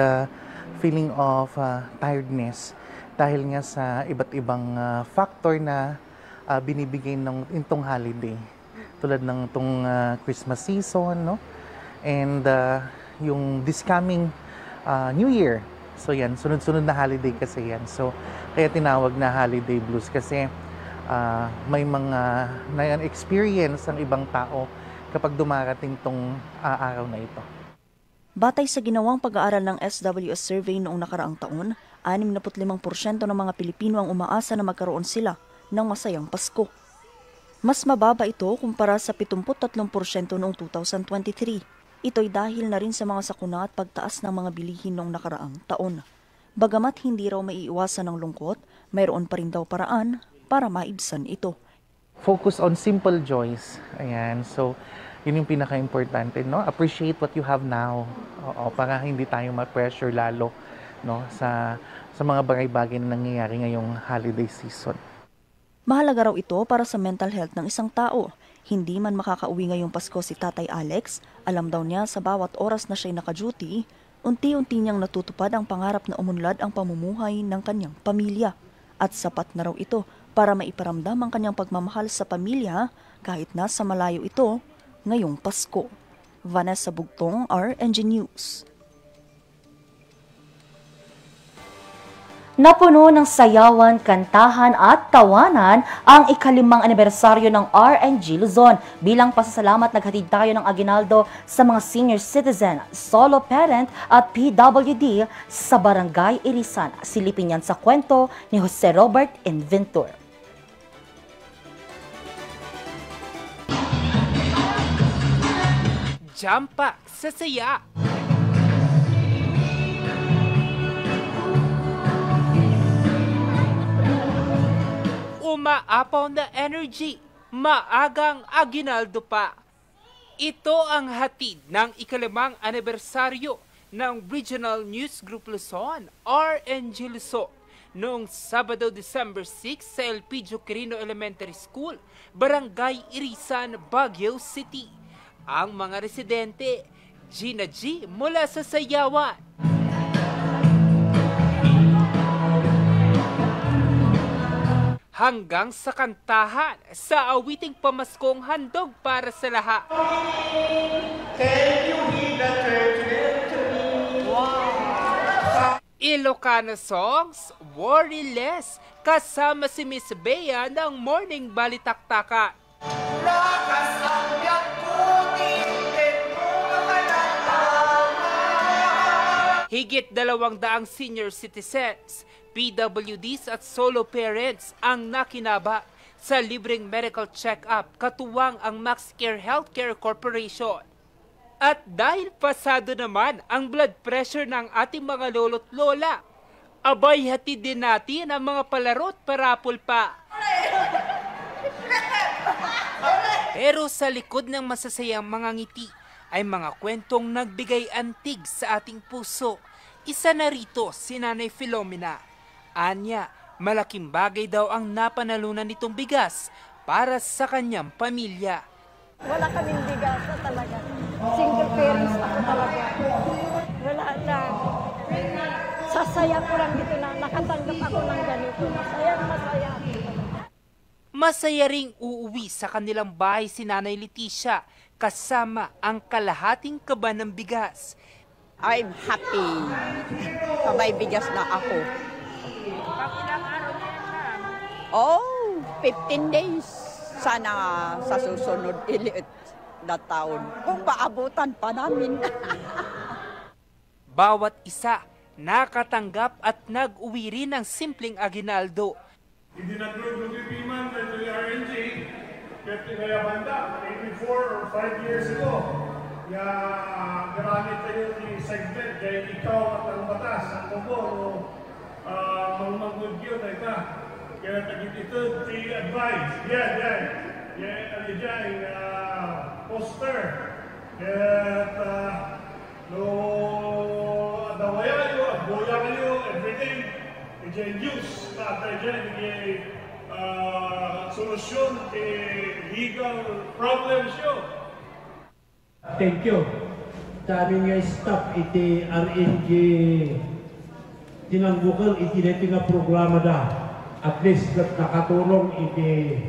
feeling of tiredness dahil nga sa iba't ibang factor na binibigay ng itong holiday tulad ng itong Christmas season, and yung this coming New Year. So yan, sunod-sunod na holiday kasi yan. So kaya tinawag na holiday blues kasi may mga na-experience ang ibang tao kapag dumarating tong araw na ito. Batay sa ginawang pag-aaral ng SWS survey noong nakaraang taon, 65% ng mga Pilipino ang umaasa na magkaroon sila ng masayang Pasko. Mas mababa ito kumpara sa 73% noong 2023. Ito'y dahil na rin sa mga sakuna at pagtaas ng mga bilihin noong nakaraang taon. Bagamat hindi raw maiiwasan ng lungkot, mayroon pa rin daw paraan para maibsan ito. Focus on simple joys. Ayan, so yun yung pinaka-importante, Appreciate what you have now. Para hindi tayo ma-pressure lalo, sa mga bagay-bagay na nangyayari ngayong holiday season. Mahalaga raw ito para sa mental health ng isang tao. Hindi man makakauwi ngayong Pasko si Tatay Alex, alam daw niya sa bawat oras na siya'y naka-duty, unti-unti niyang natutupad ang pangarap na umunlad ang pamumuhay ng kanyang pamilya. At sapat na raw ito para maiparamdam ang kanyang pagmamahal sa pamilya kahit nasa malayo ito ngayong Pasko. Vanessa Bugtong, RNG News. Napuno ng sayawan, kantahan at tawanan ang ika-5 anibersaryo ng RNG Luzon. Bilang pasasalamat, naghatid tayo ng aginaldo sa mga senior citizen, solo parent at PWD sa Barangay Irisan. Silipin yan sa kwento ni Jose Robert Inventor. Jampa sa saya! Umaapaw na energy maagang aginaldo pa. Ito ang hatid ng ikalimang anibersaryo ng Regional News Group Luzon, RNG Luzon, noong Sabado, December 6 sa Elpidio Quirino Elementary School, Barangay Irisan, Baguio City. Ang mga residente, Gina G mula sa Sayawan, hanggang sa kantahan sa awiting pamaskong handog para sa lahat. Ilocano songs, Worry Less, kasama si Miss Bea ng Morning Balitaktakan. Higit 200 senior citizens, PWDs at solo parents ang nakinaba sa libreng medical check-up katuwang ang MaxCare Healthcare Corporation. At dahil pasado naman ang blood pressure ng ating mga lolo't lola, abay hatid din natin ang mga palaro't parapol pa. Pero sa likod ng masasayang mga ngiti ay mga kwentong nagbigay antig sa ating puso. Isa na rito si Nanay Filomena. Anya, malaking bagay daw ang napanalunan nitong bigas para sa kanyang pamilya. Wala kaming bigas na talaga. Single parents ako talaga. Wala na. Sasaya ko lang dito na nakatanggap ako ng ganito. Masaya. Masaya ring uuwi sa kanilang bahay si Nanay Leticia kasama ang kalahating kaba ng bigas. I'm happy. May bigas na ako. Oh, 15 days. Sana sa susunod na taon. Kung paabutan pa namin. Bawat isa nakatanggap at nag-uwi rin ng simpleng aginaldo. Hindi nag-group piman sa RNG, kaya banda, maybe 4 or 5 years ago. Garanit tayo ni segment, kaya ikaw at ang batas, ang kubo, mamangod yun, kaya tagit ito, advice, yan, ano dyan, poster, kaya dawaya kayo, boya kayo, everything, dyan news, dyan, solusyon, legal problems yun. Thank you. Sa aming nga staff, iti RNG tinanggukan, iti na nga programa da. At least nakatulong iti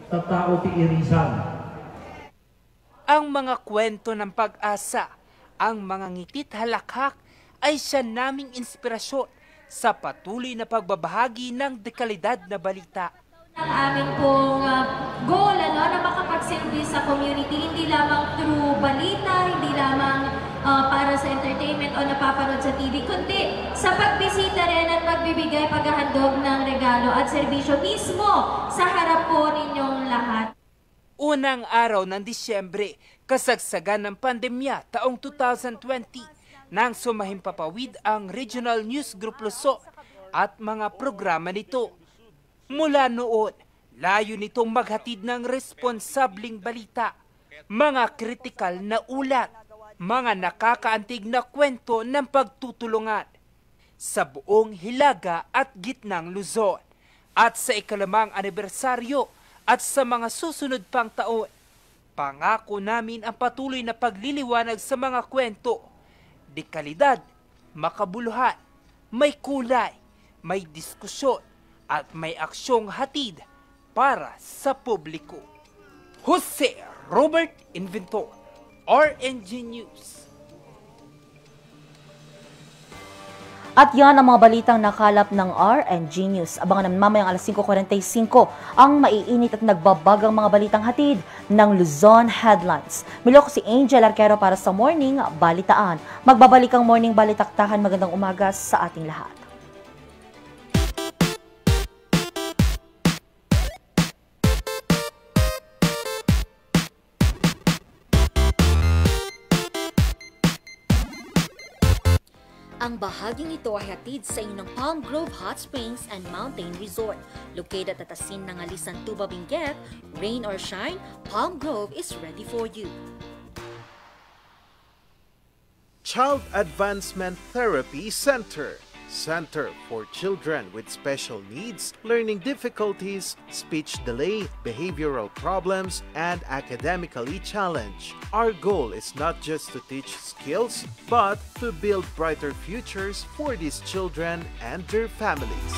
tatao ti Irisan. Ang mga kwento ng pag-asa, ang mga ngitit halakhak ay siya naming inspirasyon sa patuloy na pagbabahagi ng dekalidad na balita. Ang aming pong goal na makapagsilbi sa community, hindi lamang through balita, hindi lamang para sa entertainment o napapanood sa TV, kundi sa pagbisita rin at pagbibigay paghahandog ng regalo at serbisyo mismo sa harap po ninyong lahat. Unang araw ng Disyembre, kasagsagan ng pandemya taong 2020, nang sumahimpapawid ang Regional News Group Luzon at mga programa nito. Mula noon, layo nitong maghatid ng responsabling balita, mga kritikal na ulat, mga nakakaantig na kwento ng pagtutulungan sa buong Hilaga at Gitnang Luzon. At sa ikalimang anibersaryo at sa mga susunod pang taon, pangako namin ang patuloy na pagliliwanag sa mga kwento, dekalidad, makabuluhan, may kulay, may diskusyon, at may aksyong hatid para sa publiko. Jose Robert Inventor, RNG News. At yan ang mga balitang nakalap ng RNG News. Abangan naman mamayang alas 5:45 ang maiinit at nagbabagang mga balitang hatid ng Luzon Headlines. Milo ko si Angel Arquero para sa Morning Balitaan. Magbabalik ang Morning Balitaktakan. Magandang umaga sa ating lahat. Ang bahaging ito ay hatid sa inyo ng Palm Grove Hot Springs and Mountain Resort. Located at Asin ng Alisan, Tuba, Benguet, rain or shine, Palm Grove is ready for you. Child Advancement Therapy Center. Center for children with special needs, learning difficulties, speech delay, behavioral problems, and academically challenged. Our goal is not just to teach skills, but to build brighter futures for these children and their families.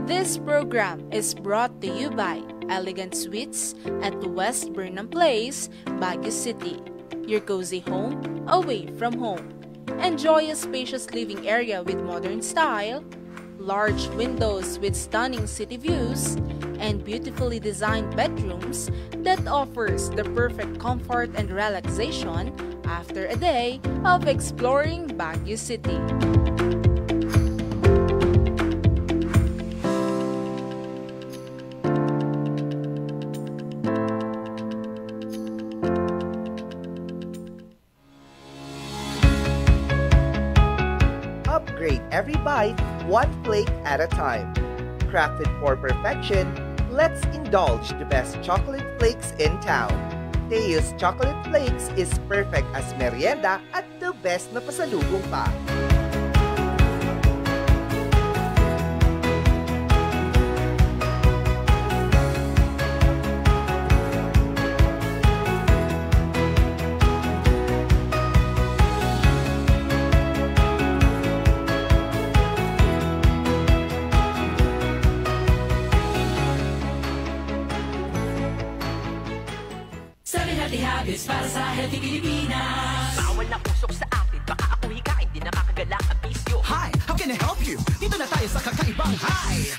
This program is brought to you by Elegant Suites at West Burnham Place, Baguio City. Your cozy home away from home. Enjoy a spacious living area with modern style, large windows with stunning city views, and beautifully designed bedrooms that offers the perfect comfort and relaxation after a day of exploring Baguio City. Upgrade every bite, one flake at a time. Crafted for perfection, let's indulge the best chocolate flakes in town. Teo's Chocolate Flakes is perfect as merienda at the best na pasalubong pa. Healthy habits para sa healthy Pilipinas. Bawal na usok sa atin, baka ako hikain, di nakakagalak ang bisyo. Hi, how can I help you? Dito na tayo sa kakaibang hi!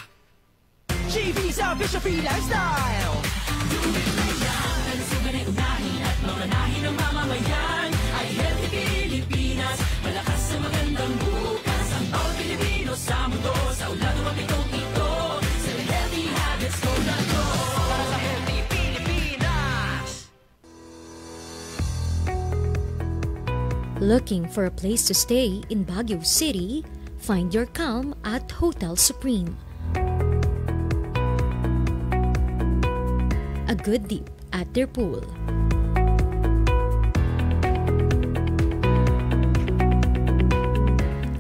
GB sa Bishop Free Lifestyle! Dulit na yan, kalusugan ay unahin at mamanahin ng mamamayan. Ay healthy Pilipinas, malakas sa magandang bukas. Ang bawat Pilipino sa mundo, sa ulan lumapitong ito. Sa healthy habits ko na to. Para sa healthy Looking for a place to stay in Baguio City? Find your calm at Hotel Supreme. A good dip at their pool.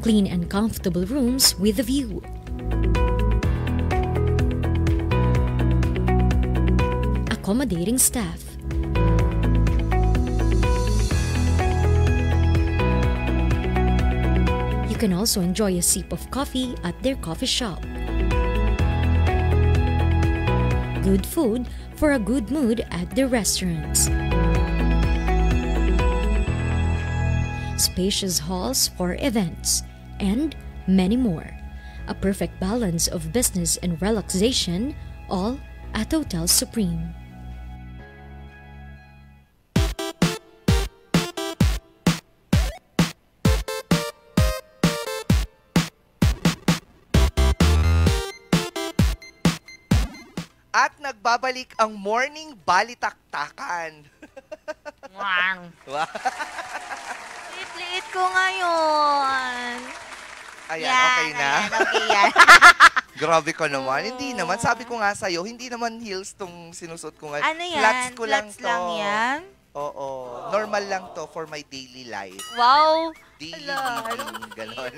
Clean and comfortable rooms with a view. Accommodating staff. You can also enjoy a sip of coffee at their coffee shop. Good food for a good mood at their restaurants. Spacious halls for events, and many more. A perfect balance of business and relaxation, all at Hotel Supreme. At nagbabalik ang morning balitaktakan. Wow. Liit-liit ko ngayon. Ayan, Yan, okay na? ayan, okay yan. Grabe ka naman. Hindi naman. Sabi ko nga sa'yo, hindi naman heels tong sinusot ko ngayon. Ano yan? Flats ko lang Flats to. lang yan? Oo. Normal lang to for my daily life. Wow! Daily Ala, living. Ganon.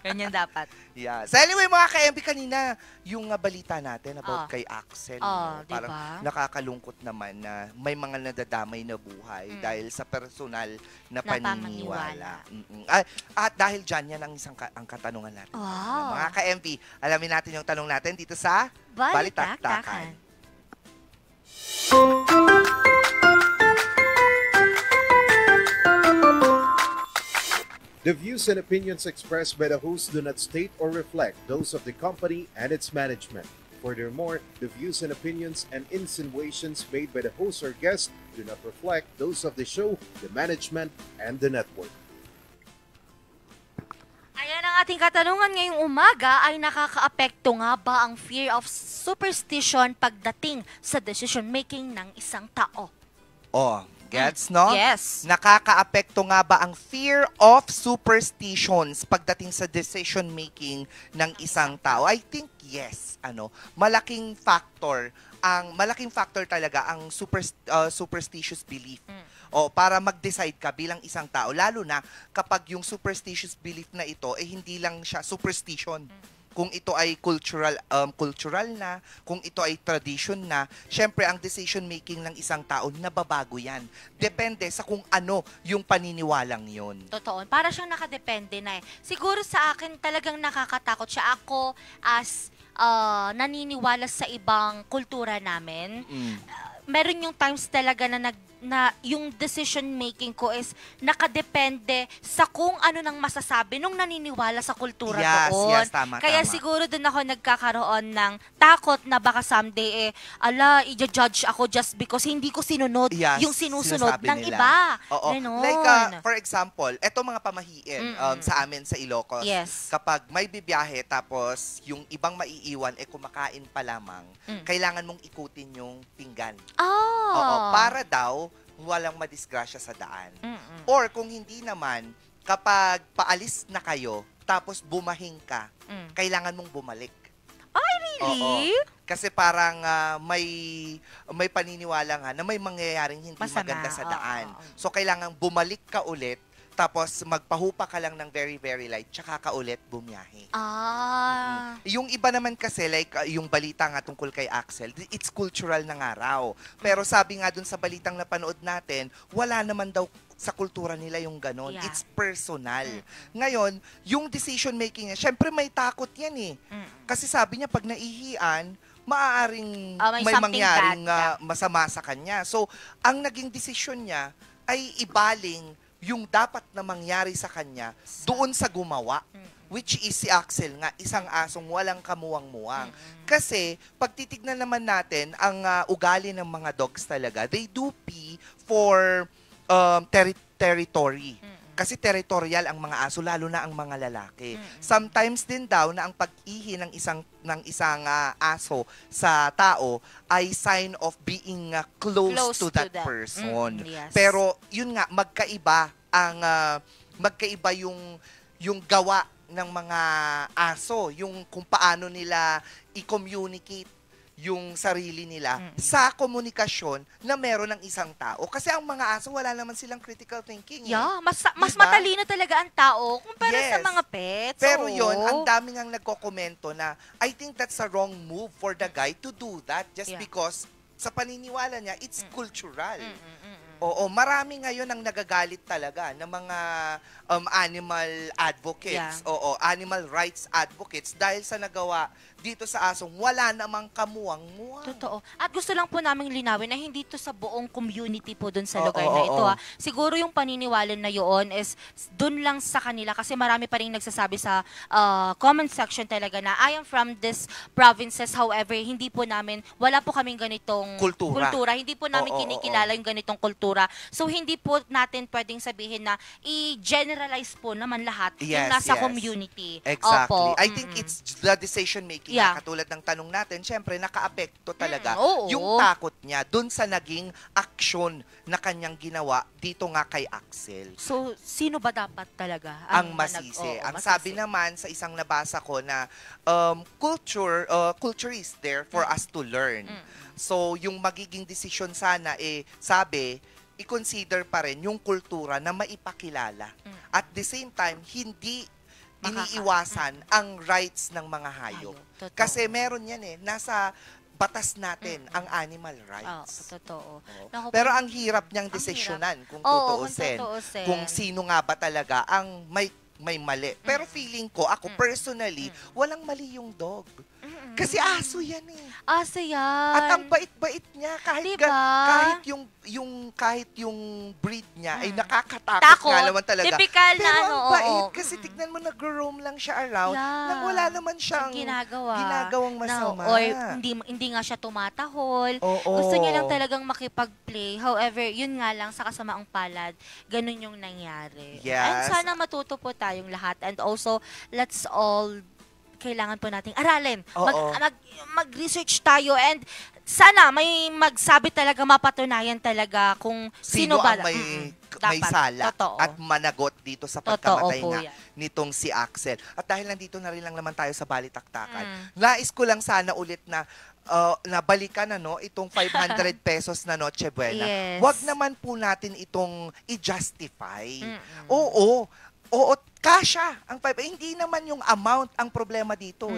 Ganyan dapat. Yeah. So anyway, mga ka-MB, kanina, yung balita natin about kay Axel. No? Diba? Parang nakakalungkot naman na may mga nadadamay na buhay dahil sa personal na paniniwala. At dahil dyan, yan ang isang ang katanungan natin. Wow. Mga ka-MB, alamin natin yung tanong natin dito sa Balitaktakan. The views and opinions expressed by the host do not state or reflect those of the company and its management. Furthermore, the views and opinions and insinuations made by the host or guest do not reflect those of the show, the management, and the network. Ayan ang ating katanungan ngayong umaga, ay nakakaapekto nga ba ang fear of superstition pagdating sa decision-making ng isang tao? Gets, no? Yes. Nakakaapekto nga ba ang fear of superstitions pagdating sa decision-making ng isang tao? I think yes. Malaking factor talaga ang superstitious belief. Para mag-decide ka bilang isang tao, lalo na kapag yung superstitious belief na ito hindi lang siya superstition. Kung ito ay cultural na, kung ito ay tradition na, syempre ang decision making ng isang tao nababago yan. Depende sa kung ano yung paniniwalang yon. Totoo. Para siyang nakadepende na Siguro sa akin talagang nakakatakot siya. Ako as naniniwala sa ibang kultura namin, meron yung times talaga na yung decision making ko is nakadepende sa kung ano nang masasabi nung naniniwala sa kultura doon. Yes, tama, Kaya tama. siguro doon ako nagkakaroon ng takot na baka someday i-judge ako just because hindi ko sinunod yung sinusunod ng nila. iba. Oo. Ganon. Like, for example, eto mga pamahiin sa amin sa Ilocos. Yes. Kapag may bibiyahe tapos yung ibang maiiwan kumakain pa lamang, kailangan mong ikutin yung pinggan. Oo, para daw walang madisgrasya sa daan. Or kung hindi naman, kapag paalis na kayo, tapos bumahing ka, kailangan mong bumalik. Ay, really? Oo. Kasi parang may paniniwala nga na may mangyayaring hindi maganda sa daan. So, kailangan bumalik ka ulit, tapos magpahupa ka lang ng very, very light, tsaka ka ulit bumiyahe. Yung iba naman kasi, like yung balita nga tungkol kay Axel, it's cultural na nga raw. Pero sabi nga dun sa balitang napanood natin, wala naman daw sa kultura nila yung ganon. Yeah. It's personal. Ngayon, yung decision making niya, syempre may takot yan Kasi sabi niya, pag naihian, maaaring may mangyaring masama sa kanya. So, ang naging desisyon niya ay ibaling yung dapat na mangyari sa kanya doon sa gumawa. Which is si Axel nga, isang asong walang kamuwang-muwang. Kasi, pag titignan naman natin, ang ugali ng mga dogs talaga, they do pee for territory. Kasi territorial ang mga aso, lalo na ang mga lalaki. Sometimes din daw na ang pag-ihi ng isang aso sa tao ay sign of being close to that person. Yes. Pero yun nga, magkaiba yung gawa ng mga aso, yung kung paano nila i-communicate yung sarili nila sa komunikasyon na meron ng isang tao. Kasi ang mga aso, wala naman silang critical thinking. Yeah, mas matalino talaga ang tao kumpara sa mga pets. Pero yun, ang daming ang nagkokomento na I think that's a wrong move for the guy to do that just because sa paniniwala niya, it's cultural. Oo, marami ngayon ang nagagalit talaga ng mga animal advocates, animal rights advocates dahil sa nagawa dito sa asong wala namang kamuwang-muwang. Totoo. At gusto lang po naming linawin na hindi to sa buong community po dun sa lugar na ito. Siguro yung paniniwala na yun is dun lang sa kanila kasi marami pa rin nagsasabi sa comment section talaga na I am from this provinces, however, hindi po namin, wala po kaming ganitong kultura. Hindi po namin kinikilala yung ganitong kultura. So, hindi po natin pwedeng sabihin na i-generalize po naman lahat yung nasa community. Exactly. I think it's the decision making. Katulad ng tanong natin, syempre, nakaapekto talaga yung takot niya dun sa naging aksyon na kanyang ginawa dito nga kay Axel. So, sino ba dapat talaga ang masisi? Ang sabi naman sa isang nabasa ko na culture is there for us to learn. So, yung magiging desisyon sana, sabi, i-consider pa rin yung kultura na maipakilala. At the same time, hindi iniiwasan ang rights ng mga hayop. Totoo. Kasi meron yan nasa batas natin ang animal rights. Totoo. Pero ang hirap niyang desisyonan kung tutuusin. Kung sino nga ba talaga ang may mali. Pero feeling ko, ako personally, walang mali yung dog. Kasi aso yan Aso yan. At ang bait-bait niya kahit Diba? kahit yung breed niya ay nakakatakot nga naman talaga. Typical na Pero ano. ang bait kasi tignan mo nag-roam lang siya around nang wala naman siyang ginagawang masama. Or hindi nga siya tumatahol. Gusto niya lang talagang makipag-play. However, yun nga lang sa kasamaang palad, ganun yung nangyari. Yes. And sana matuto po tayong lahat. And also, let's all kailangan po nating aralin. Mag-research tayo and sana may magsabi talaga, mapatunayan talaga kung sino ba may dapat. sala Totoo. at managot dito sa pagkamatay nitong si Axel. At dahil nandito na rin lang naman tayo sa balitaktakan, nais ko lang sana ulit na nabalikan itong 500 pesos na Noche Buena. Yes. Wag naman po natin itong i-justify. Oo, kasya ang hindi naman yung amount ang problema dito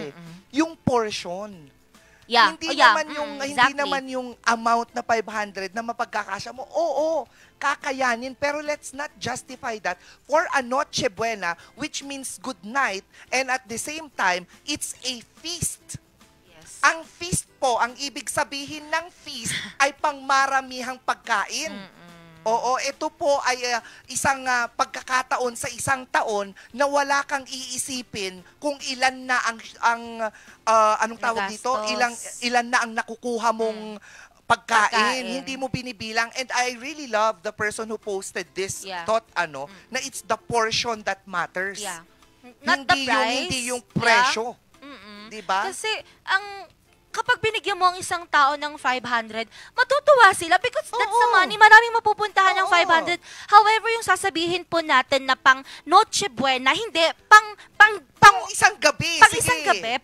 yung portion. Hindi naman yung amount na 500 na mapagkakasya mo. Oo, kakayanin, pero let's not justify that for a Noche Buena, which means good night, and at the same time it's a feast. Ang feast po, ang ibig sabihin ng feast ay pangmaramihang pagkain. Oo, ito po ay isang pagkakataon sa isang taon na wala kang iisipin kung ilan na anong tawag dito? Ilan na ang nakukuha mong pagkain. Hindi mo binibilang. And I really love the person who posted this thought, na it's the portion that matters. Not the price. Hindi yung presyo. Diba? Kasi kapag binigyan mo ang isang tao ng 500, matutuwa sila because that's the money. Maraming mapupuntahan ng 500. However, yung sasabihin po natin na pang Noche Buena, hindi, pang isang gabi.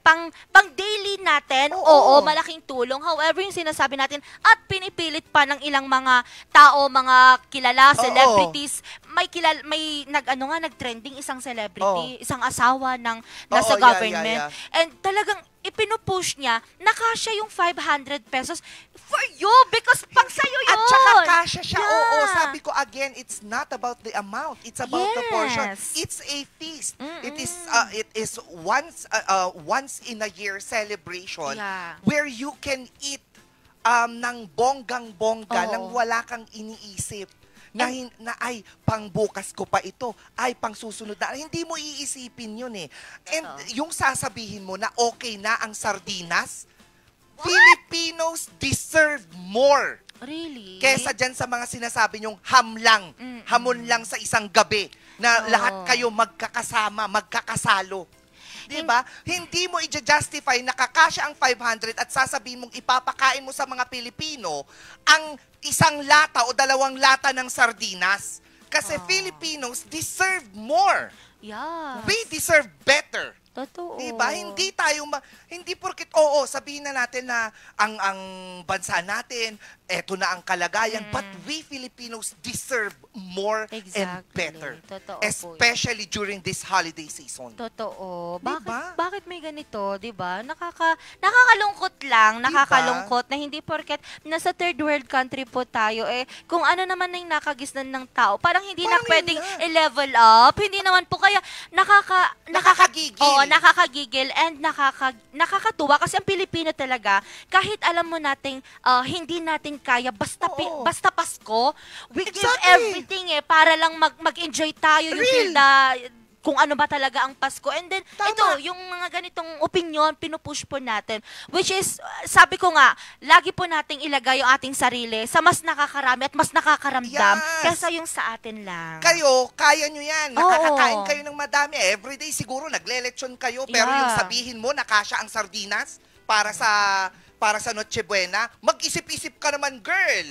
Pang daily natin, oo, malaking tulong. However, yung sinasabi natin at pinipilit pa ng ilang mga tao, mga kilala, celebrities, may nag-trending isang celebrity, isang asawa ng nasa government. And talagang ipinupush niya na kasya yung 500 pesos for you because pang sayo yun. At saka kasya siya. Oo, sabi ko again, it's not about the amount. It's about the portion. It's a feast. It is once in a year celebration where you can eat ng bonggang-bongga nang wala kang iniisip. Na ay, pang bukas ko pa ito, ay pang susunod na. Hindi mo iisipin yun And yung sasabihin mo na okay na ang sardinas, Filipinos deserve more. Really? Kesa dyan sa mga sinasabi nyong hamlang, hamon lang sa isang gabi na lahat kayo magkakasama, magkakasalo. Diba? Hindi mo i-justify na kakasya ang 500 at sasabihin mong ipapakain mo sa mga Pilipino ang isang lata o 2 lata ng sardinas. Kasi Filipinos deserve more. We deserve better. Totoo. Diba? Hindi porket, sabihin na natin na ang bansa natin, eto na ang kalagayan, but we Filipinos deserve more and better. Totoo especially during this holiday season. Totoo. Diba? Bakit may ganito, diba? Nakakalungkot lang, nakakalungkot na hindi porket nasa third world country po tayo, kung ano naman na yung nakagisnan ng tao, parang hindi na pwedeng i-level up, hindi naman po, kaya nakakagigil and nakakatuwa kasi ang Pilipino talaga, kahit alam mo nating hindi natin kaya, basta Pasko, we give everything para lang mag-enjoy tayo, you feel kung ano ba talaga ang Pasko. And then, ito, yung mga ganitong opinion, pinupush po natin. Which is, sabi ko nga, lagi po nating ilagay yung ating sarili sa mas nakakarami at mas nakakaramdam kaysa yung sa atin lang. Kayo, kaya nyo yan. Nakakakain kayo ng madami. Everyday siguro nagle-lechon kayo, pero yung sabihin mo, nakasya ang sardinas para sa Noche Buena, mag-isip-isip ka naman, girl.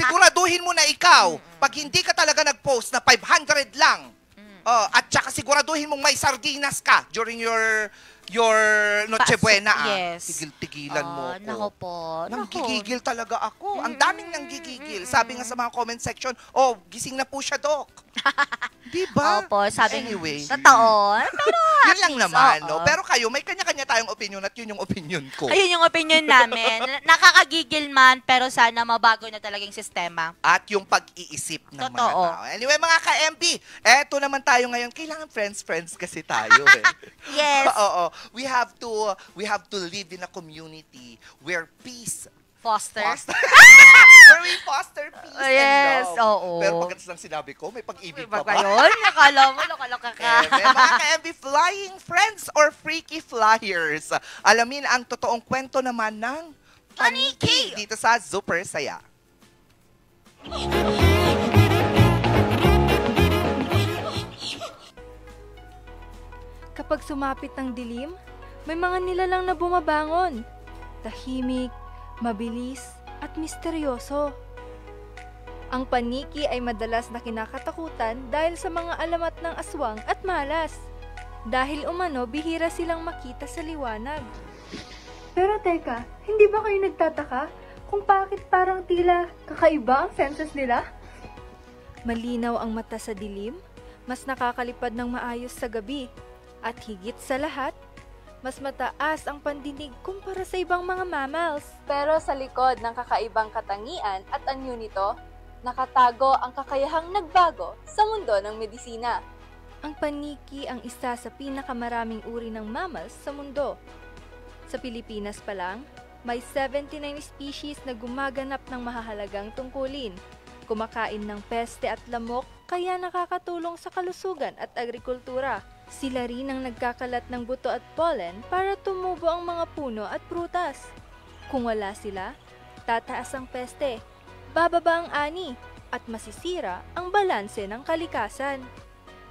Siguraduhin mo na ikaw, pag hindi ka talaga nag-post na 500 lang, Oh, at saka siguraduhin mong may sardinas ka during your Noche Buena. Yes. Tigil-tigilan mo ko. Nako po. Nanggigigil talaga ako. Ang daming nanggigigil. Sabi nga sa mga comment section, gising na po siya, Doc. Diba? Opo, sabi anyway. Totoo. Pero yun lang naman, no? Pero kayo, may kanya-kanya tayong opinion at yun yung opinion ko. Ayun yung opinion namin. Nakakagigil man, pero sana mabago na talaga yung sistema. At yung pag-iisip ng mga tao. Anyway, mga ka-MP, eto naman tayo ngayon. Kailangan friends kasi tayo eh. Yes. Oo. We have to live in a community where peace fosters. Where we foster peace yes, and love. oo. Pero pagkatapos ng sinabi ko, may pag-ibig pa ba? Yun? Nakala mo, nakaloka ka. Mga ka-MB, flying friends or freaky flyers. Alamin ang totoong kwento naman ng Paniki dito sa Super Saya. Kapag sumapit ng dilim, may mga nilalang na bumabangon. Tahimik, mabilis, at misteryoso. Ang paniki ay madalas na kinakatakutan dahil sa mga alamat ng aswang at malas. Dahil umano, bihira silang makita sa liwanag. Pero teka, hindi ba kayo nagtataka kung bakit parang tila kakaiba ang senses nila? Malinaw ang mata sa dilim, mas nakakalipad ng maayos sa gabi. At higit sa lahat, mas mataas ang pandinig kumpara sa ibang mga mammals. Pero sa likod ng kakaibang katangian at anyo nito, nakatago ang kakayahang nagbago sa mundo ng medisina. Ang paniki ang isa sa pinakamaraming uri ng mammals sa mundo. Sa Pilipinas pa lang, may 79 species na gumaganap ng mahahalagang tungkulin. Kumakain ng peste at lamok, kaya nakakatulong sa kalusugan at agrikultura. Sila rin ang nagkakalat ng buto at pollen para tumubo ang mga puno at prutas. Kung wala sila, tataas ang peste, bababa ang ani, at masisira ang balanse ng kalikasan.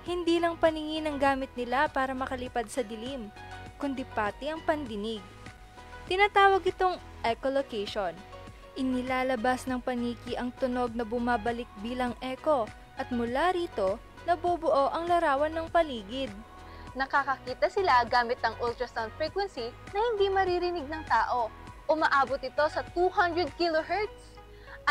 Hindi lang paningin ang gamit nila para makalipad sa dilim, kundi pati ang pandinig. Tinatawag itong echolocation. Inilalabas ng paniki ang tunog na bumabalik bilang echo at mula rito, nabubuo ang larawan ng paligid. Nakakakita sila gamit ng ultrasound frequency na hindi maririnig ng tao. Umaabot ito sa 200 kHz.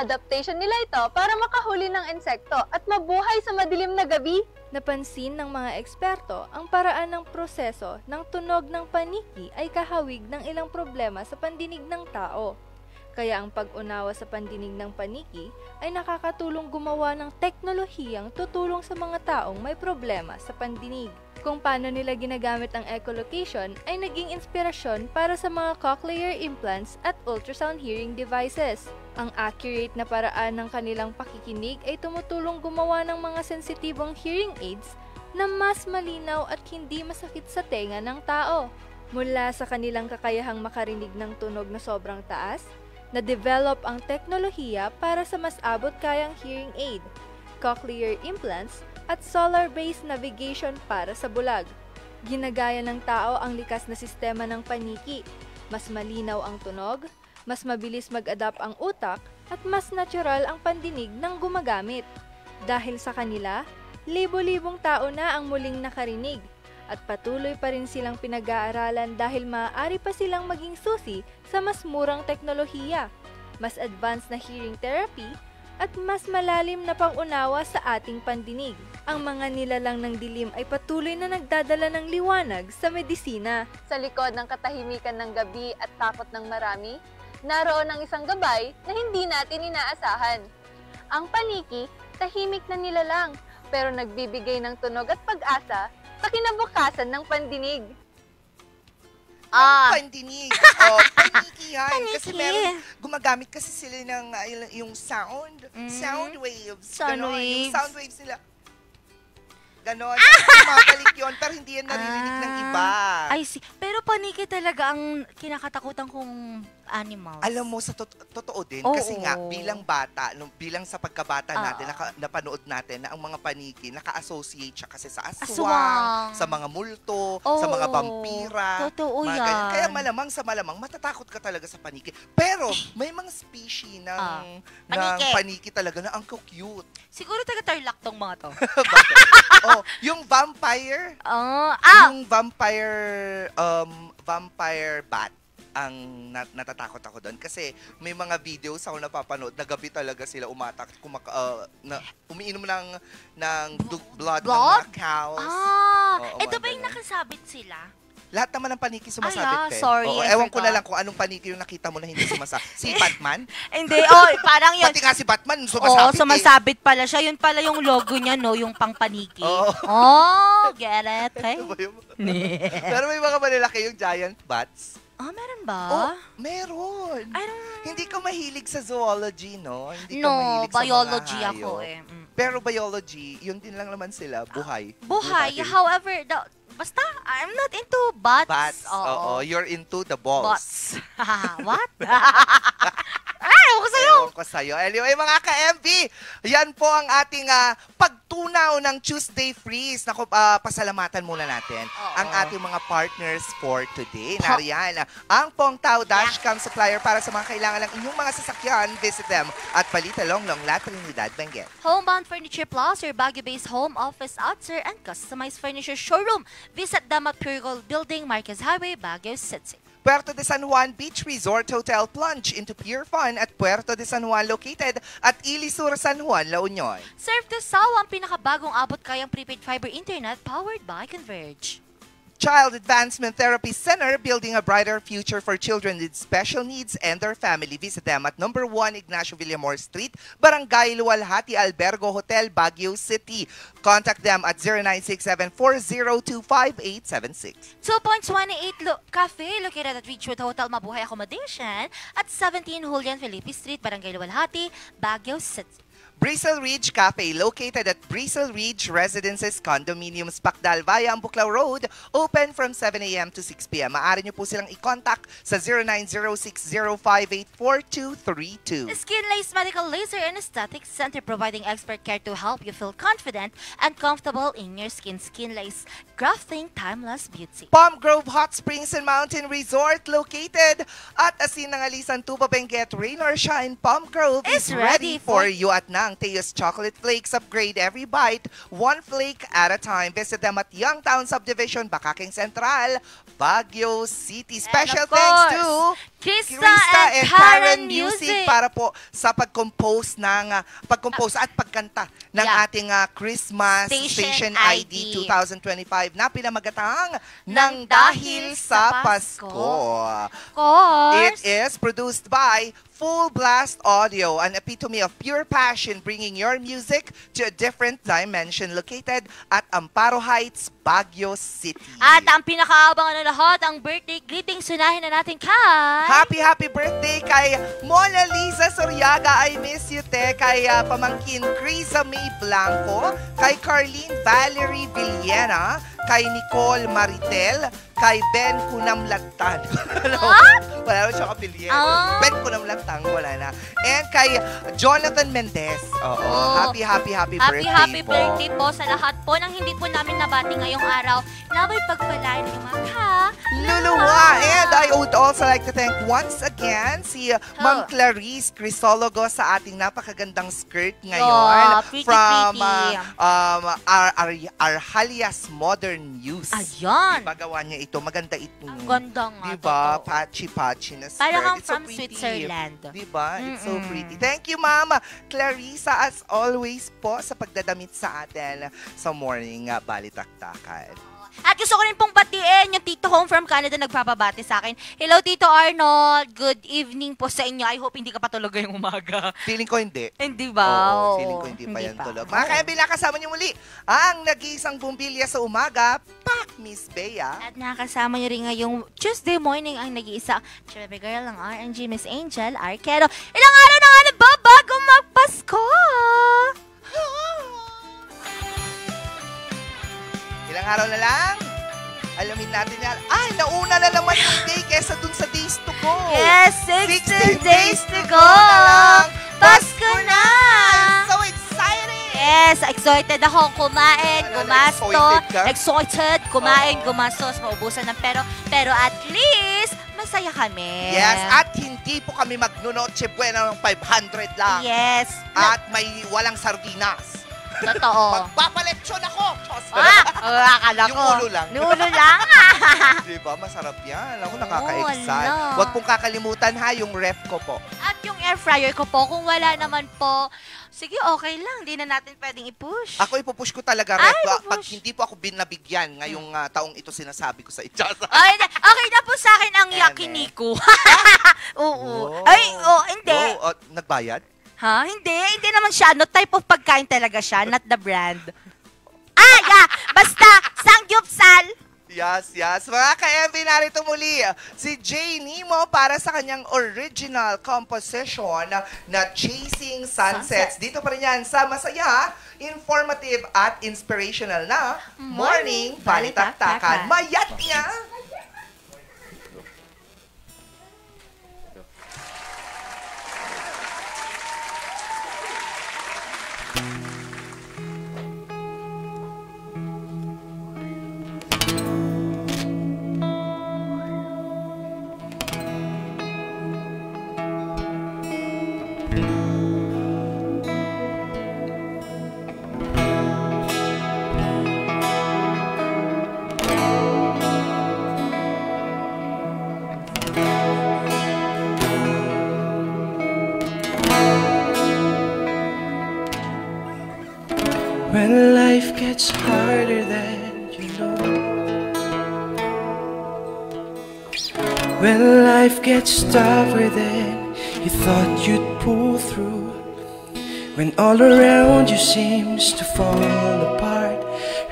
Adaptation nila ito para makahuli ng insekto at mabuhay sa madilim na gabi. Napansin ng mga eksperto ang paraan ng proseso ng tunog ng paniki ay kahawig ng ilang problema sa pandinig ng tao. Kaya ang pag-unawa sa pandinig ng paniki ay nakakatulong gumawa ng teknolohiyang tutulong sa mga taong may problema sa pandinig. Kung paano nila ginagamit ang echolocation ay naging inspirasyon para sa mga cochlear implants at ultrasound hearing devices. Ang accurate na paraan ng kanilang pakikinig ay tumutulong gumawa ng mga sensitibong hearing aids na mas malinaw at hindi masakit sa tenga ng tao. Mula sa kanilang kakayahang makarinig ng tunog na sobrang taas, na-develop ang teknolohiya para sa mas abot kayang hearing aid, cochlear implants, at solar-based navigation para sa bulag. Ginagaya ng tao ang likas na sistema ng paniki. Mas malinaw ang tunog, mas mabilis mag-adapt ang utak, at mas natural ang pandinig ng gumagamit. Dahil sa kanila, libo-libong tao na ang muling nakarinig, at patuloy pa rin silang pinag-aaralan dahil maaari pa silang maging susi sa mas murang teknolohiya, mas advanced na hearing therapy, at mas malalim na pangunawa sa ating pandinig. Ang mga nilalang ng dilim ay patuloy na nagdadala ng liwanag sa medisina. Sa likod ng katahimikan ng gabi at takot ng marami, naroon ang isang gabay na hindi natin inaasahan. Ang paniki, tahimik na nilalang, pero nagbibigay ng tunog at pag-asa sa kinabukasan ng pandinig. Pandinig. Paniki yan. Kasi meron, gumagamit kasi sila ng yung sound waves. Yung sound waves nila. Ganon. Mabalik yun, pero hindi yan naririnig ng iba. I see. Pero paniki talaga ang kinakatakutan kong animals. Alam mo, sa totoo din, kasi nga, bilang bata, bilang sa pagkabata natin, napanood natin na ang mga paniki, naka-associate siya kasi sa aswang, sa mga multo, sa mga vampira. Totoo yan. Ganyan. Kaya malamang, matatakot ka talaga sa paniki. Pero, may mga species ng paniki talaga na ang cute. Siguro taga-Tarlac tong mga to. Yung vampire. Yung vampire bat ang natatakot ako doon kasi may mga videos ako napapanood na gabi talaga sila umatak, umiinom ng blood ng mga cows. Ito ba yung nakasabit sila? Lahat naman ng paniki sumasabit. Sorry, ewan ko na lang kung anong paniki yung nakita mo na hindi sumasabit. Si Batman? Hindi, parang yun. Pati nga si Batman, sumasabit sumasabit pala siya. Yun pala yung logo niya, no? Yung pangpaniki. Get it? Okay? Pero may mga malalaki yung giant bats. Meron ba? Meron. Hindi ka mahilig sa zoology, no? Hindi ka No, mahilig biology sa mga hayop. ako Pero biology, yun din lang naman sila, buhay. Buhay. However, basta, I'm not into bats. Bats, oo. You're into the balls. What? Ewan ko sa'yo. Anyway, mga ka-MV, yan po ang ating pagtunaw ng Tuesday Freeze. Naku, pasalamatan muna natin ang ating mga partners for today. Nariyan, ang Pongtao Dashcam Supplier para sa mga kailangan ng inyong mga sasakyan. Visit them at Balita Longlong, La Trinidad, Benguet. Homebound Furniture Plus, your Baguio-based home, office, outdoor, and customized furniture showroom. Visit them at Pure Gold Building, Marquez Highway, Baguio City. Puerto de San Juan Beach Resort Hotel, plunge into pure fun at Puerto de San Juan, located at Ilisur, San Juan, La Union. Surf to Saw, ang pinakabagong abot-kayang prepaid fiber internet powered by Converge. Child Advancement Therapy Center, building a brighter future for children with special needs and their family. Visit them at number 1 Ignacio Villamor Street, Barangay Luwalhati, Albergo Hotel, Baguio City. Contact them at 0967-402-5876. 2.28 Cafe, located at Ridgewood Hotel, Mabuhay Accommodation, at 17 Julian Felipe Street, Barangay Luwalhati, Baguio City. Bristle Ridge Cafe, located at Bristle Ridge Residences Condominiums, Pacdal, via Ambuclao Road, open from 7 a.m. to 6 p.m. Maaari niyo po silang i-contact sa 0906-058-4232. Skin Lace Medical Laser and Aesthetics Center, providing expert care to help you feel confident and comfortable in your skin. Skin Lace, grafting timeless beauty. Palm Grove Hot Springs and Mountain Resort, located at Asinangalisan, Tuba, Benguet. Rain or shine, Palm Grove is ready for you at Nang Teos Chocolate Flakes. Upgrade every bite, one flake at a time. Visit them at Youngtown Subdivision, Bacakeng Central, Baguio City. Special thanks to Krista and Karen Music para po sa pag-compose at pagkanta ng ating Christmas Station ID 2025 na pinamagatang ng Dahil sa Pasko. It is produced by Full Blast Audio, an epitome of pure passion, bringing your music to a different dimension, located at Amparo Heights, Baguio City. At ang pinakaabangan na lahat, ang birthday greetings, sunahin na natin kay... Happy birthday kay Mona Lisa Soriaga, I miss you te, kay pamangkin Crisa May Blanco, kay Carlene Valerie Villena, kay Nicole Maritel, kay Ben Kunamlagtan. Wala naman siya kapilyen. Ben Kunamlagtan, wala na. And kay Jonathan Mendez. Happy birthday Happy po. birthday po sa lahat po nang hindi po namin nabati ngayong araw. Naway pagpalain ng mga Luluwa. And I would also like to thank once again si Ma'am Clarice Crisologo sa ating napakagandang skirt ngayon. From Arhalias Modern Use. Ayan. Ipagawa niya ito. Maganda ito. Ang ganda nga. Diba? Patchy na skirt. Parang kang It's from so pretty. Switzerland. Diba? It's so pretty. Thank you, Ma'am Clarissa, as always po sa pagdadamit sa atin sa morning balitaktakan. At gusto ko rin pong batiin yung Tito Home from Canada nagpapabati sa akin. Hello, Tito Arnold. Good evening po sa inyo. I hope hindi ka pa tulog ngayong umaga. Feeling ko hindi. Hindi ba? Oo, feeling ko hindi pa yan tulog. Mga ka-MB, nakasama niyo muli ang nag-iisang bumbilya sa umaga, Pak Miss Bea. At nakasama niyo rin ngayong Tuesday morning ang nag-iisa Chubby Girl ng RNG, Miss Angel Arquero. Ilang araw na nga na ba bago magpasko? Ilang araw na lang? Alamin natin yan. Ay, nauna na naman yung day kesa dun sa days to go. Yes, 16 days to go. Pasko na! So exciting! Yes, excited ako kumain, gumasto. Excited, kumain, gumastos, maubusan ng pero at least, masaya kami. Yes, at hindi po kami magnunoche buena ng 500 lang. Yes. At may walang sardinas. Totoo. Magpapaleksyon ako! Diyos! Akala ko. Yung ulo lang. Yung ulo lang. Diba? Masarap yan. Ako nakaka-excite. wala. Huwag pong kakalimutan ha, yung ref ko po. At yung air fryer ko po, kung wala naman po, sige, okay lang. Hindi na natin pwedeng i-push. Ako ipupush ko talaga ref. Pag hindi po ako binabigyan ngayong taong ito sinasabi ko sa inyo. Okay na po sa akin ang yakiniku. Oo. Ay, hindi. Nagbayad? Ha? Hindi naman siya. No type of pagkain talaga siya, not the brand. Basta, sangyupsal. Yes. Mga ka-MV, narito muli si Jay Nemo para sa kanyang original composition na Chasing Sunsets. Dito pa rin yan sa masaya, informative at inspirational na Morning Balitaktakan. Mayat niya! When life gets harder than you know, when life gets tougher than you thought you'd pull through, when all around you seems to fall apart,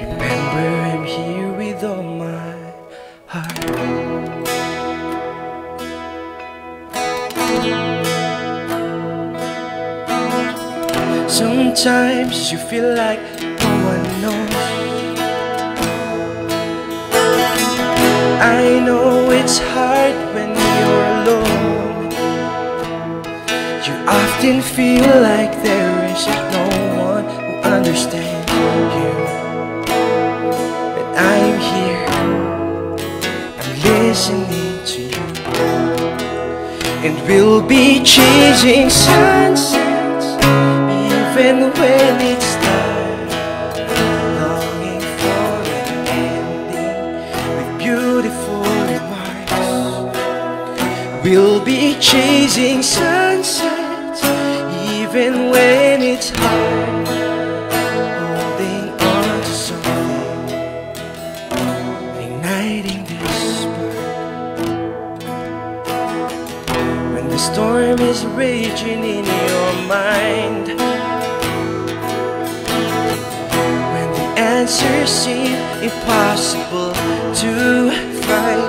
remember I'm here with all my heart. Sometimes you feel like no one knows. I know it's hard when you're alone. You often feel like there is no one who understands you. But I'm here, I'm listening to you. And we'll be chasing sunsets even when it's dark, longing for an ending with beautiful remarks. We'll be chasing sunsets even when it's hard, holding on to something, igniting this spark. When the storm is raging in your mind, answers seem impossible to find,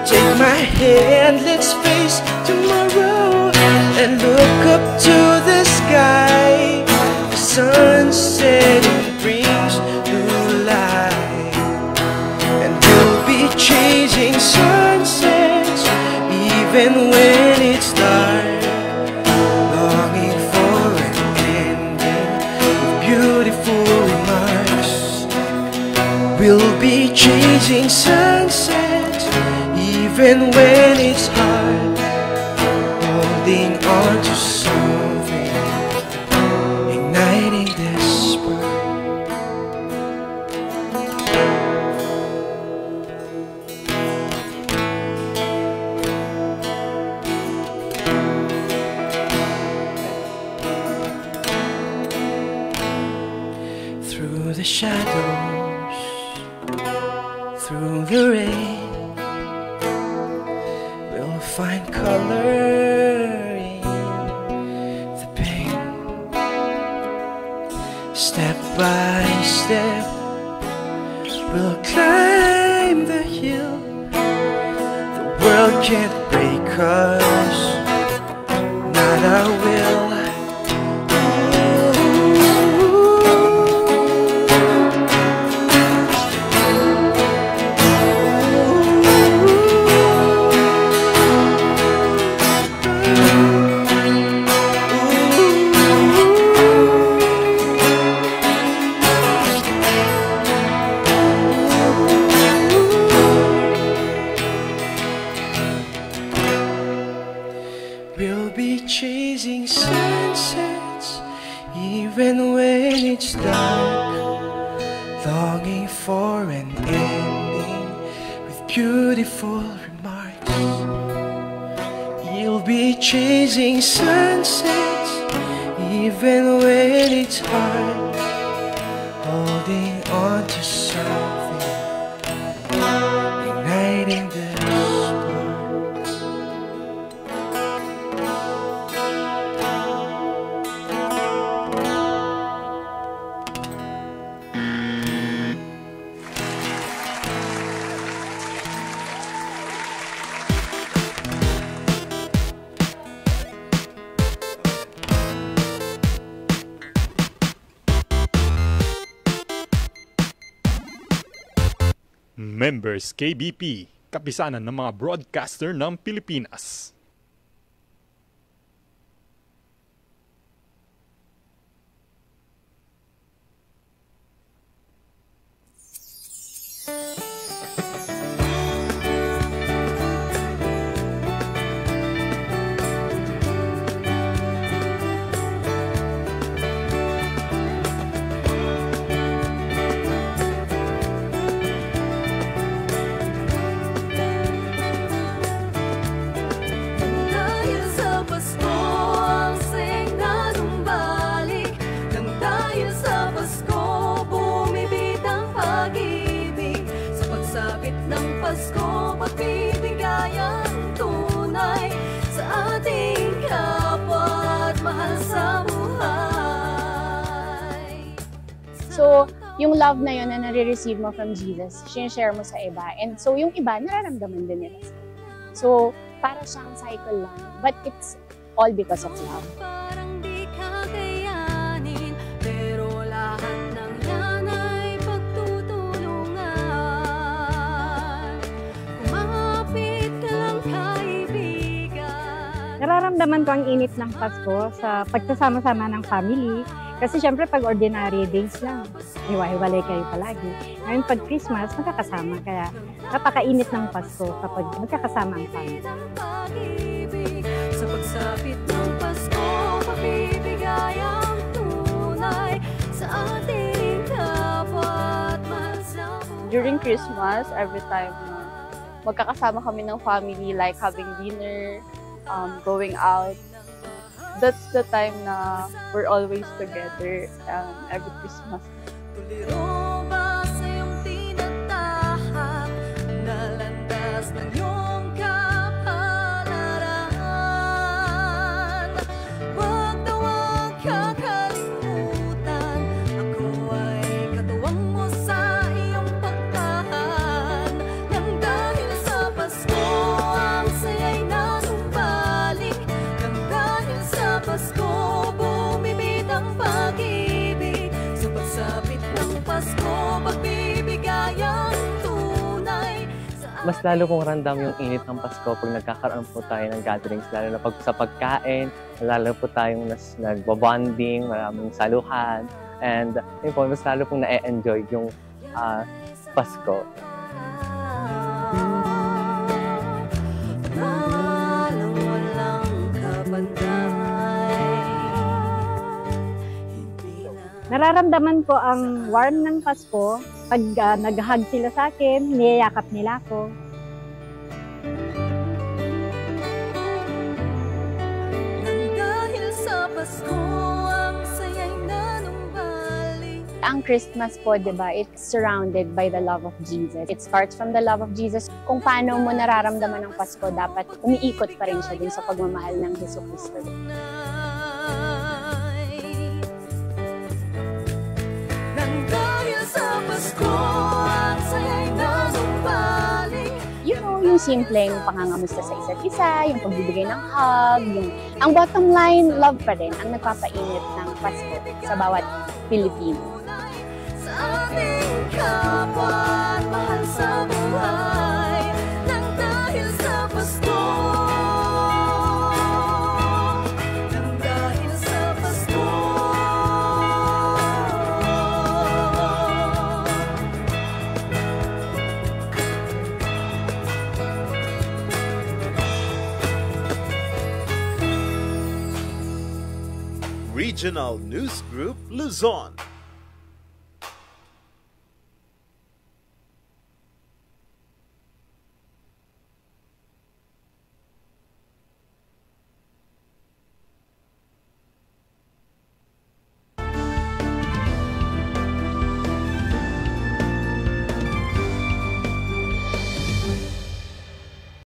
take my hand, let's face tomorrow and look up to the sky. The sunset brings new light, and we'll be chasing sunsets even when it's dark, longing for an ending with beautiful remarks. We'll be chasing sunsets even when it's hard, holding on to something, igniting this spark. Through the shadows, through the rain, we'll find color in the pain. Step by step, we'll climb the hill. The world can't break us, not our will. We'll be chasing sunsets even when it's it's dark, longing for an ending with beautiful remarks. You'll be chasing sunsets even when it's hard, holding on to something, igniting the Members KBP, kapisanan ng mga broadcaster ng Pilipinas. So, yung love na yun na nare-receive mo from Jesus, sinishare mo sa iba. And so, yung iba, nararamdaman din nila. So, para siyang cycle lang. But it's all because of love. Parang di kakayanin, pero lahat ng yan ay pagtutulungan. Kumapit ka lang, kaibigan. Nararamdaman ko ang init ng Pasko sa pagsasama-sama ng family. Kasi syempre pag ordinary days lang, hiwa-hiwalay kayo palagi. Ngayon pag Christmas, magkakasama. Kaya napakainit ng Pasko kapag magkakasama ang family. Sa pagsapit ng Pasko, mabibigay ang tunay sa ating kapwa at mahal sa buhay. During Christmas, every time magkakasama kami ng family, like having dinner, going out, that's the time na we're always together every Christmas. Tuliro ba sa iyong tinatahak, nalandas ng iyong kapalaran? Huwag daw ang kakalimutan, ako ay katuwang mo sa iyong pagtahan. Nang dahil sa Pasko, ang saya'y nanumbalik. Nang dahil sa Pasko, bumibit ang pag-ibig. Sa pagsapit ng Pasko, pagbibigay ang tunay. Mas lalo kong ramdam yung init ng Pasko pag nagkakaroon po tayo ng gatherings, lalo na pag sa pagkain, lalo po tayong nagbabonding, maraming saluhan, and yun po, mas lalo pong na-enjoy yung Pasko. Nararamdaman ko ang warm ng Pasko pag nag-hug sila sa akin, niyayakap nila ako. Nang dahil sa Pasko, ang saya'y nanumbalik. Ang Christmas po, diba, it's surrounded by the love of Jesus. It starts from the love of Jesus. Kung paano mo nararamdaman ang Pasko, dapat umiikot pa rin siya din sa pagmamahal ng Jesucristo. Yung simpleng pangangamusta sa isa't isa, yung pagbibigay ng hug, ang bottom line, love pa rin ang nagpapainit ng Pasko sa bawat Pilipino. Sa ating kapwa at mahal sa buhay, nang dahil sa Pasko. Nang dahil sa Pasko. Regional News Group Luzon.